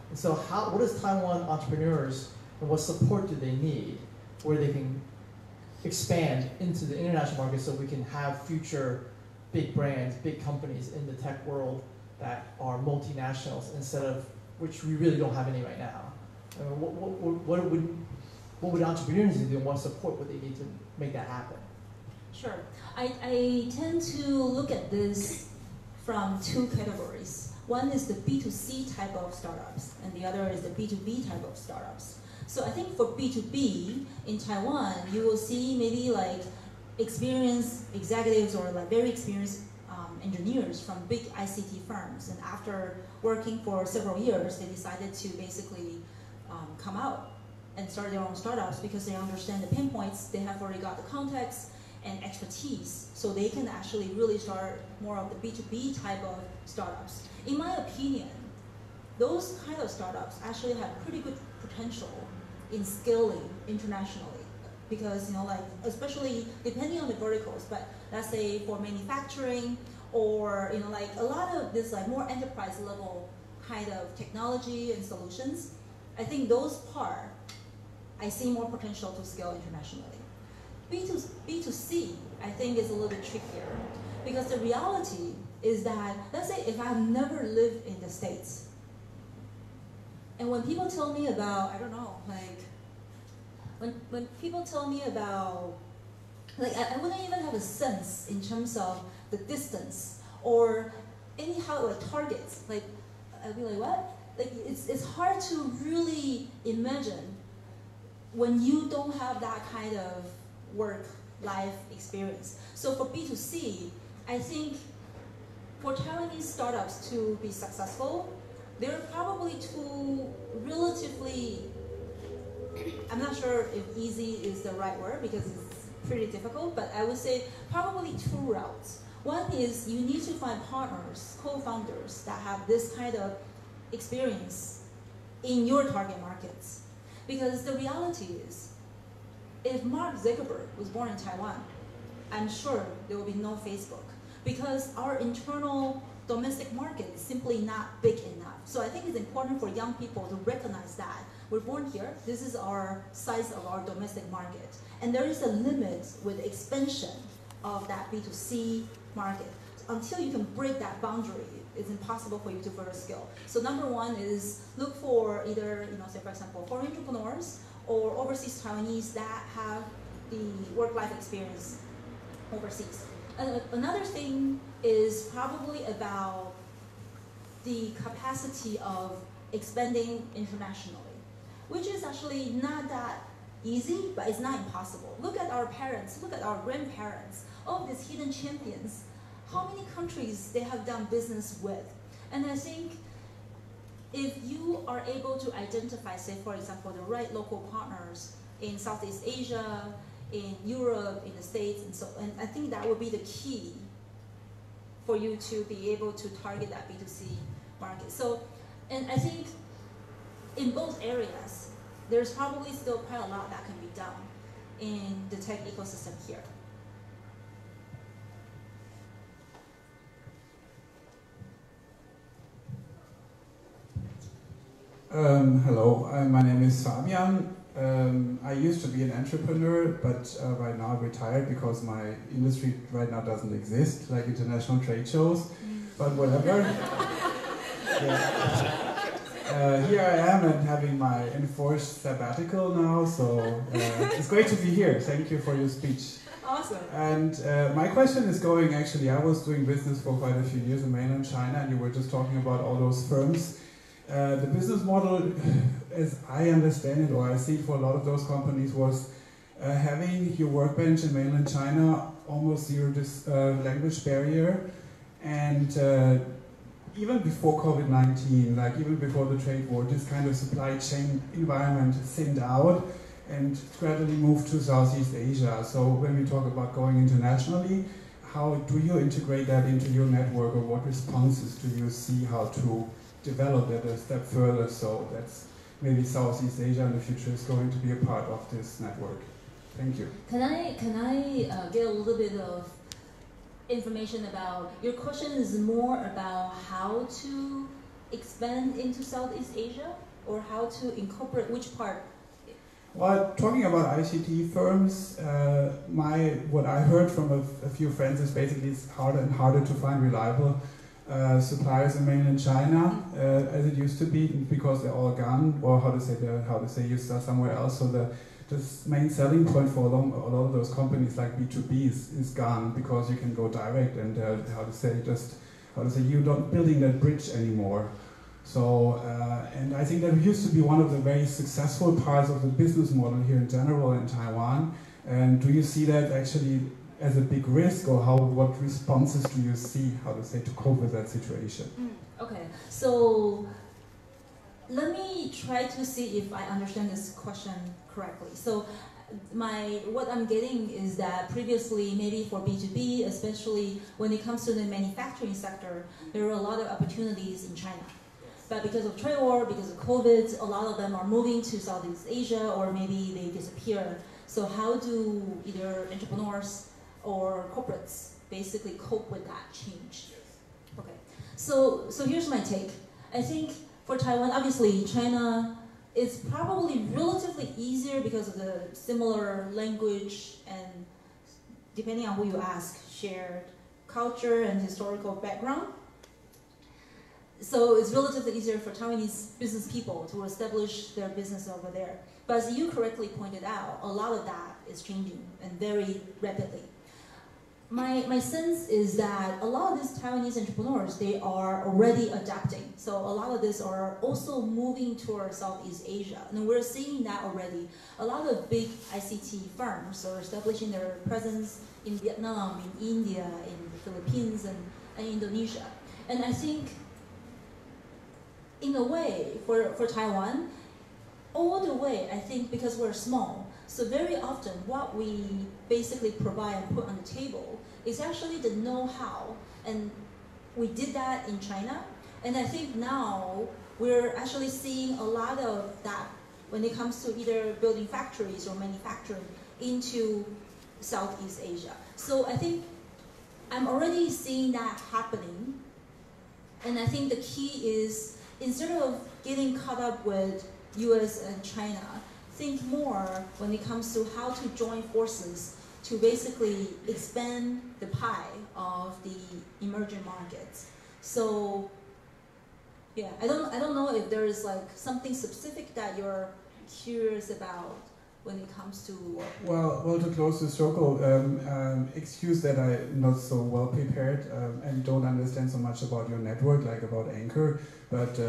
And so what does Taiwan entrepreneurs and what support do they need where they can expand into the international market so we can have future big brands, big companies in the tech world that are multinationals instead of, which we really don't have any right now? I mean, what would entrepreneurs do and what support would they need to make that happen? Sure. I tend to look at this from two categories. One is the B2C type of startups, and the other is the B2B type of startups. So I think for B2B in Taiwan, you will see maybe like experienced executives or like very experienced engineers from big ICT firms. And after working for several years, they decided to basically come out and start their own startups because they understand the pain points. They have already got the context and expertise, so they can actually really start more of the B2B type of startups. In my opinion, those kind of startups actually have pretty good potential in scaling internationally, because like especially depending on the verticals, but let's say for manufacturing or like a lot of this like more enterprise level kind of technology and solutions, I think those part I see more potential to scale internationally. B2C, I think, is a little bit trickier because the reality is that, let's say if I've never lived in the States, and when people tell me about, I don't know, like, when people tell me about, like, I wouldn't even have a sense in terms of the distance or anyhow, like, targets. Like, I'd be like, what? Like, it's hard to really imagine when you don't have that kind of work-life experience. So for B2C, I think for Taiwanese startups to be successful, there are probably two relatively, I'm not sure if easy is the right word because it's pretty difficult, but I would say probably two routes. One is you need to find partners, co-founders that have this kind of experience in your target markets. Because the reality is, if Mark Zuckerberg was born in Taiwan, I'm sure there will be no Facebook because our internal domestic market is simply not big enough. So I think it's important for young people to recognize that we're born here, this is our size of our domestic market. And there is a limit with expansion of that B2C market. Until you can break that boundary, it's impossible for you to further scale. So number one is look for either, say for example, foreign entrepreneurs or overseas Taiwanese that have the work-life experience overseas. Another thing is probably about the capacity of expanding internationally, which is actually not that easy, but it's not impossible. Look at our parents, look at our grandparents, all these hidden champions, how many countries they have done business with. And I think if you are able to identify, say for example, the right local partners in Southeast Asia, in Europe, in the States, and I think that would be the key for you to be able to target that B2C market. So, and I think in both areas, there's probably still quite a lot that can be done. in the tech ecosystem here? Hello, my name is Fabian. I used to be an entrepreneur, but right now I'm retired because my industry right now doesn't exist, like international trade shows, but whatever. Here I am and having my enforced sabbatical now, so it's great to be here. Thank you for your speech. Awesome. And my question is going, actually, I was doing business for quite a few years in mainland China, and you were just talking about all those firms. The business model, as I understand it, or I see it for a lot of those companies, was having your workbench in mainland China, almost zero language barrier, and even before COVID-19, like even before the trade war, this kind of supply chain environment thinned out and gradually moved to Southeast Asia. So when we talk about going internationally, how do you integrate that into your network, or what responses do you see how to develop that a step further, so that's maybe Southeast Asia in the future is going to be a part of this network? Thank you. Can I get a little bit of information about, your question is more about how to expand into Southeast Asia, or how to incorporate which part? Well, talking about ICT firms, what I heard from a few friends is basically it's harder and harder to find reliable suppliers in mainland China, as it used to be, because they're all gone, or how to say used somewhere else. So the main selling point for a lot of those companies like B2B is gone, because you can go direct and you don't building that bridge anymore. So and I think that used to be one of the very successful parts of the business model here in general in Taiwan. And do you see that actually as a big risk, or what responses do you see, to cope with that situation? Okay, so let me try to see if I understand this question correctly. So what I'm getting is that previously, maybe for B2B, especially when it comes to the manufacturing sector, there were a lot of opportunities in China. But because of trade war, because of COVID, a lot of them are moving to Southeast Asia, or maybe they disappear. So how do either entrepreneurs or corporates basically cope with that change? Okay, so here's my take. I think for Taiwan, obviously China is probably relatively easier because of the similar language and, depending on who you ask, shared culture and historical background. So it's relatively easier for Taiwanese business people to establish their business over there. But as you correctly pointed out, a lot of that is changing, and very rapidly. My sense is that a lot of these Taiwanese entrepreneurs, they are already adapting. So a lot of these are also moving towards Southeast Asia. And we're seeing that already. A lot of big ICT firms are establishing their presence in Vietnam, in India, in the Philippines, and Indonesia. And I think, in a way, for Taiwan, all the way, I think because we're small, so very often what we basically provide and put on the table is actually the know-how, and we did that in China, and I think now we're actually seeing a lot of that when it comes to either building factories or manufacturing into Southeast Asia. So I think I'm already seeing that happening, and I think the key is, instead of getting caught up with US and China, think more when it comes to how to join forces to basically expand the pie of the emerging markets. So yeah, I don't know if there is like something specific that you're curious about when it comes to... Well, to close the circle, excuse that I'm not so well prepared and don't understand so much about your network, like about Anchor, but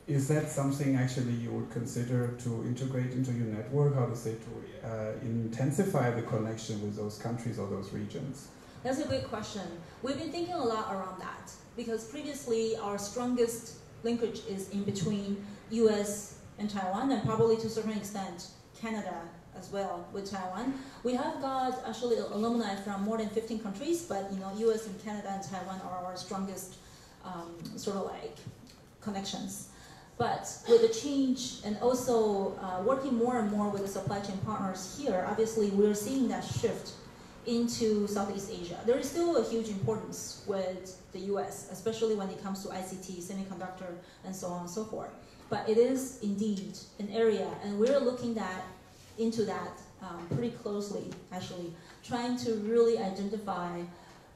is that something actually you would consider to integrate into your network, to intensify the connection with those countries or those regions? That's a great question. We've been thinking a lot around that, because previously our strongest linkage is in between US and Taiwan, and probably to a certain extent Canada as well with Taiwan. We have got actually alumni from more than 15 countries, but US and Canada and Taiwan are our strongest sort of like connections. But with the change and also working more and more with the supply chain partners here, obviously we're seeing that shift into Southeast Asia. There is still a huge importance with the US, especially when it comes to ICT, semiconductor, and so on and so forth. But it is indeed an area, and we're looking into that pretty closely, actually, trying to really identify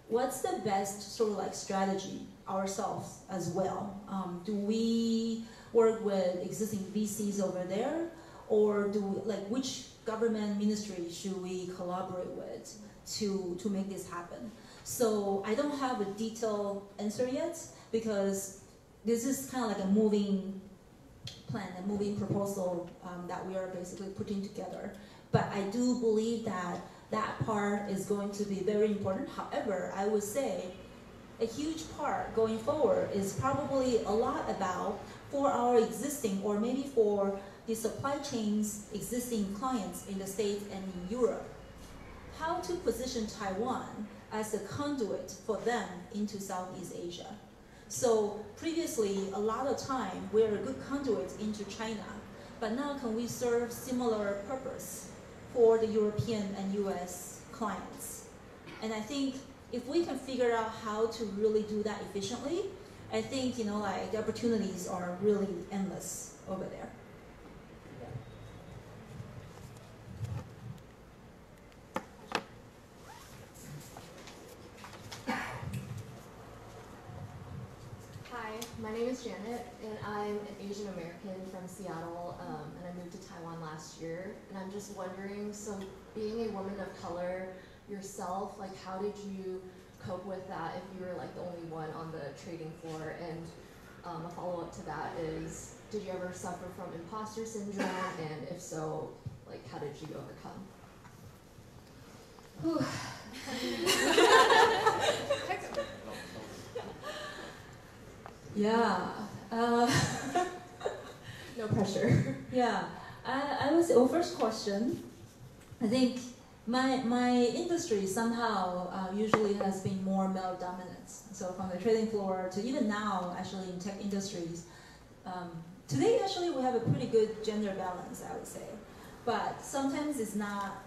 what's the best sort of like strategy ourselves as well. Do we work with existing VCs over there, or do we, like, which government ministry should we collaborate with to make this happen? So I don't have a detailed answer yet, because this is kind of like a moving plan, a moving proposal that we are basically putting together. But I do believe that that part is going to be very important. However, I would say a huge part going forward is probably a lot about, for our existing, or maybe for the supply chain's existing clients in the States and in Europe, how to position Taiwan as a conduit for them into Southeast Asia. So previously, a lot of time, we're a good conduit into China, but now can we serve similar purpose for the European and US clients? And I think if we can figure out how to really do that efficiently, I think, you know, like, the opportunities are really endless over there. Hi, my name is Janet, and I'm an Asian American from Seattle, and I moved to Taiwan last year. And I'm just wondering, so being a woman of color yourself, like, how did you cope with that if you were like the only one on the trading floor? And a follow-up to that is, did you ever suffer from imposter syndrome? And if so, like, how did you overcome? Yeah. No pressure. Yeah. I would say, well, first question, I think my industry somehow usually has been more male dominant. So from the trading floor to even now, actually in tech industries, today actually we have a pretty good gender balance, I would say. But sometimes it's not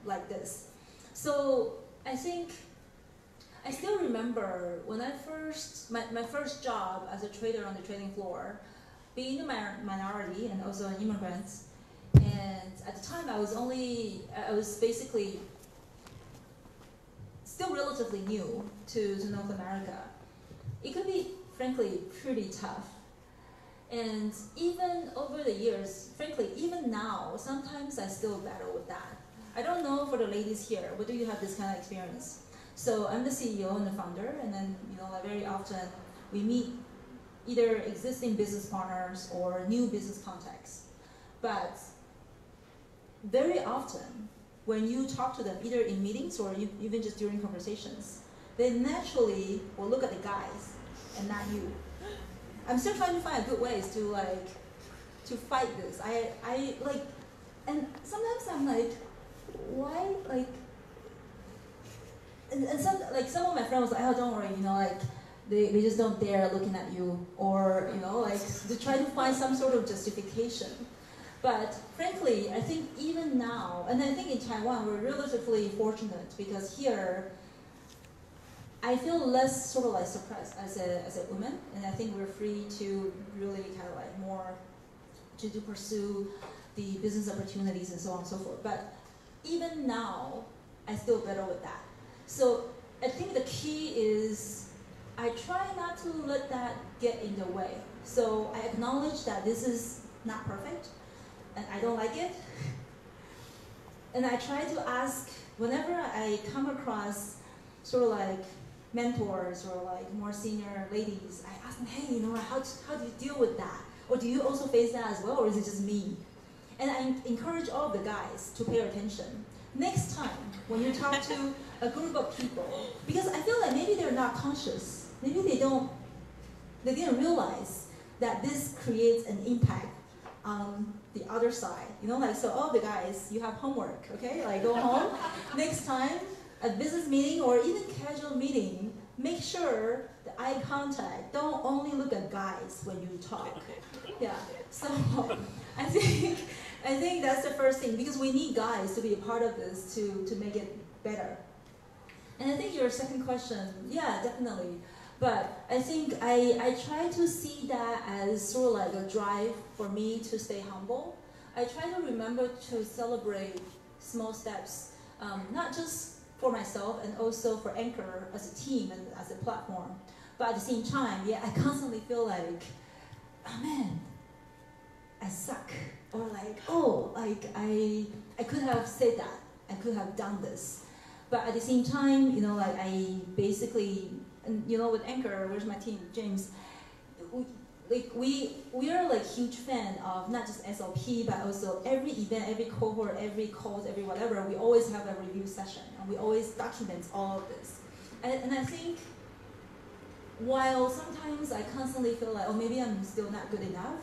like this. So I think I still remember when I my first job as a trader on the trading floor, being a minority and also an immigrant. And at the time, I was basically still relatively new to North America. It could be, frankly, pretty tough. And even over the years, frankly, even now, sometimes I still battle with that. I don't know for the ladies here, but do you have this kind of experience? So I'm the CEO and the founder, and then, you know, like, very often we meet either existing business partners or new business contacts. But very often, when you talk to them, either in meetings or even just during conversations, they naturally will look at the guys and not you. I'm still trying to find good ways to fight this. I like, and sometimes I'm like, why, like, and some of my friends was like, oh, don't worry, you know, like, they just don't dare looking at you, or, you know, like, to try to find some sort of justification. But frankly, I think even now, and I think in Taiwan, we're relatively fortunate, because here, I feel less sort of like suppressed as a woman, and I think we're free to really kind of like more to pursue the business opportunities and so on and so forth. But even now, I still battle with that. So I think the key is I try not to let that get in the way. So I acknowledge that this is not perfect, and I don't like it. And I try to ask, whenever I come across sort of like mentors or like more senior ladies, I ask them, hey, you know, how do you deal with that? Or do you also face that as well, or is it just me? And I encourage all the guys to pay attention. Next time, when you talk to a group of people, because I feel like maybe they're not conscious, maybe they didn't realize that this creates an impact on the other side. You know, like, so all the guys, you have homework, okay? Like, go home. Next time, a business meeting or even casual meeting, make sure the eye contact. Don't only look at guys when you talk. Yeah. So I think that's the first thing, because we need guys to be a part of this to make it better. And I think your second question, yeah, definitely. But I think I try to see that as sort of like a drive for me to stay humble. I try to remember to celebrate small steps, not just for myself and also for Anchor as a team and as a platform. But at the same time, yeah, I constantly feel like, oh man, I suck. Or like, oh, like I could have said that. I could have done this. But at the same time, like I basically, and with Anchor, where's my team, James? We are like huge fan of not just SLP, but also every event, every cohort, every course, every whatever. We always have a review session, and we always document all of this. And I think while sometimes I constantly feel like, oh, maybe I'm still not good enough,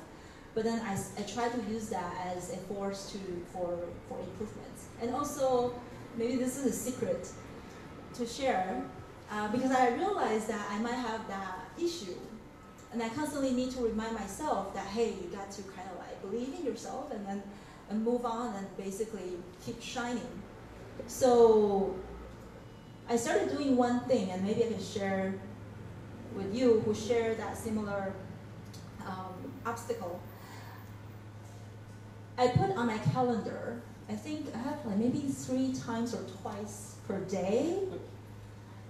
but then I try to use that as a force for improvements. And also, maybe this is a secret to share, because I realize that I might have that issue. And I constantly need to remind myself that, hey, you got to kind of like believe in yourself and move on and basically keep shining. So I started doing one thing, and maybe I can share with you who share that similar obstacle. I put on my calendar, I think I have like maybe 3 times or twice per day,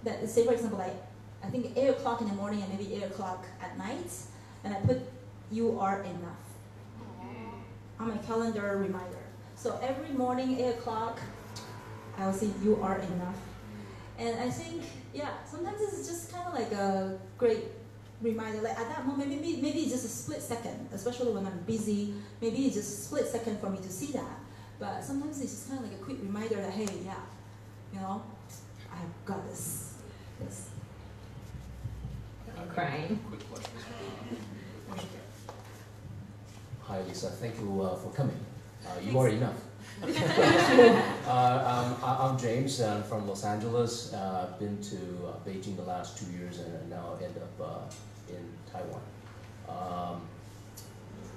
that say for example, like I think 8 o'clock in the morning and maybe 8 o'clock at night, and I put "you are enough" on my calendar reminder. So every morning 8 o'clock, I'll see "you are enough," and I think sometimes it's just kind of like a great reminder. Like at that moment, maybe it's just a split second, especially when I'm busy. Maybe it's just a split second for me to see that. But sometimes it's just kind of like a quick reminder that, hey, I've got this. Yes. I'm crying. Quick question. Hi, Lisa. Thank you for coming. You are enough. I'm James. I'm from Los Angeles. I've been to Beijing the last 2 years and now end up in Taiwan.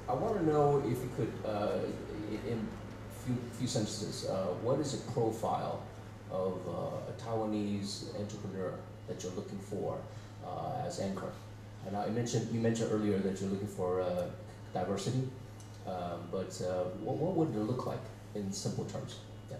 I want to know if you could, in few sentences, what is a profile of a Taiwanese entrepreneur that you're looking for as Anchor? And you mentioned earlier that you're looking for diversity, but what would it look like in simple terms? Yeah.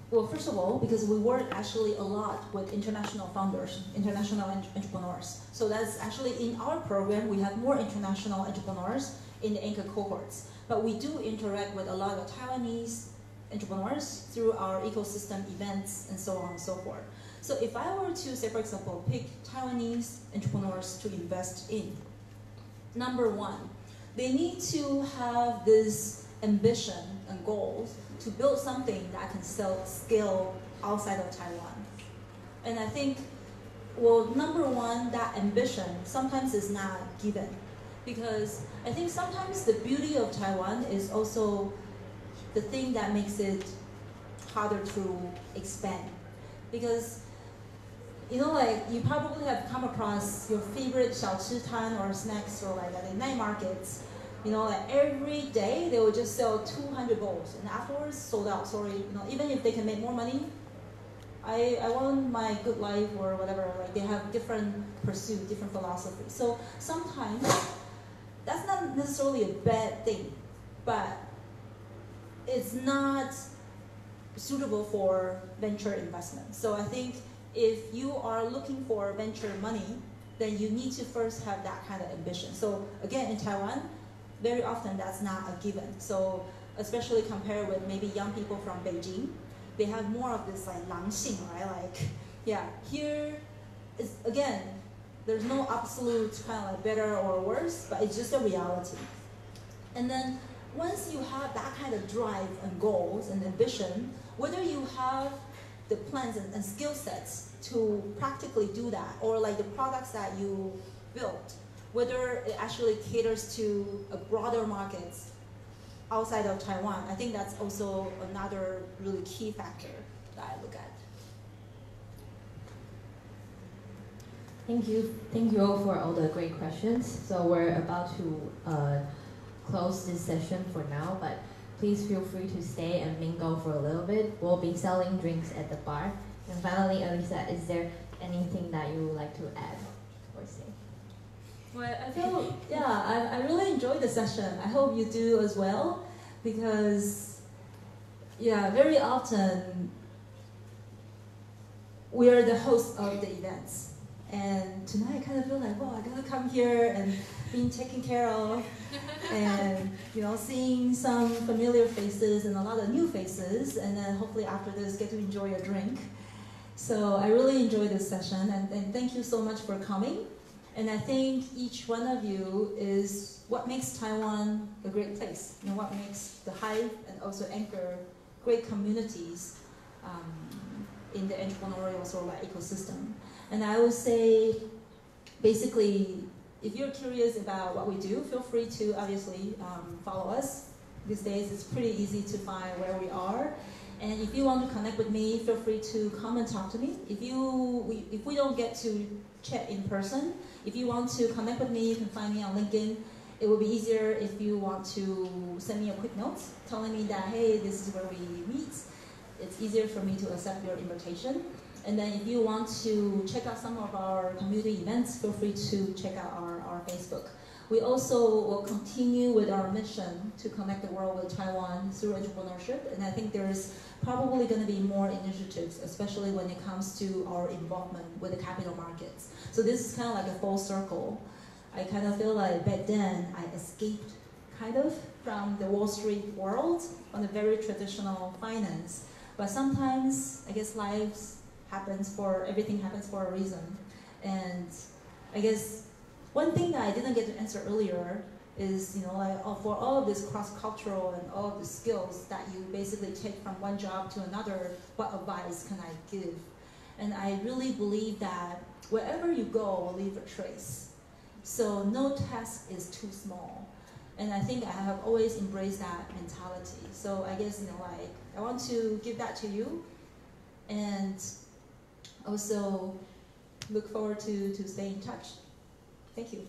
Well, first of all, because we work actually a lot with international founders, international entrepreneurs. So that's actually in our program, we have more international entrepreneurs in the Anchor cohorts. But we do interact with a lot of Taiwanese entrepreneurs through our ecosystem events and so on and so forth. So if I were to, say, for example, pick Taiwanese entrepreneurs to invest in, number one, they need to have this ambition and goals to build something that can scale outside of Taiwan. And I think, well, number one, that ambition sometimes is not given. Because I think sometimes the beauty of Taiwan is also the thing that makes it harder to expand. Because, like you probably have come across your favorite 小吃摊 or snacks or like at the night markets. Like every day they will just sell 200 bowls and afterwards sold out. Sorry, even if they can make more money, I want my good life or whatever. Like they have different pursuit, different philosophy. So sometimes that's not necessarily a bad thing, but it's not suitable for venture investment. So I think if you are looking for venture money, then you need to first have that kind of ambition. So again, in Taiwan, very often that's not a given. So especially compared with maybe young people from Beijing, they have more of this like 狼性, right? Like, here is, again, there's no absolute kind of like better or worse, but it's just a reality. And then once you have that kind of drive and goals and ambition, whether you have the plans and skill sets to practically do that, or like the products that you built, whether it actually caters to a broader market outside of Taiwan, I think that's also another really key factor that I look at. Thank you all for all the great questions. So we're about to close this session for now, but please feel free to stay and mingle for a little bit. We'll be selling drinks at the bar. And finally, Elisa, is there anything that you would like to add or say? Well, I feel, I really enjoyed the session. I hope you do as well, because, very often we are the host of the events. And tonight I kind of feel like, I gotta come here and being taken care of, and seeing some familiar faces and a lot of new faces, and then hopefully after this get to enjoy a drink. So I really enjoyed this session, and thank you so much for coming. And I think each one of you is what makes Taiwan a great place, what makes the Hive and also Anchor great communities in the entrepreneurial sort of ecosystem. And I would say, basically, if you're curious about what we do, feel free to obviously follow us. These days, it's pretty easy to find where we are. And if you want to connect with me, feel free to come and talk to me. If we don't get to chat in person, if you want to connect with me, you can find me on LinkedIn. It will be easier if you want to send me a quick note telling me that, hey, this is where we meet. It's easier for me to accept your invitation. And then if you want to check out some of our community events, feel free to check out our Facebook. We also will continue with our mission to connect the world with Taiwan through entrepreneurship. And I think there's probably going to be more initiatives, especially when it comes to our involvement with the capital markets. So this is kind of like a full circle. I kind of feel like back then I escaped kind of from the Wall Street world on the very traditional finance. But sometimes, I guess everything happens for a reason. And I guess one thing that I didn't get to answer earlier is, for all of this cross-cultural and all of the skills that you basically take from one job to another, what advice can I give? And I really believe that wherever you go will leave a trace. So no task is too small. And I think I have always embraced that mentality. So I guess, I want to give that to you. And also look forward to staying in touch. Thank you.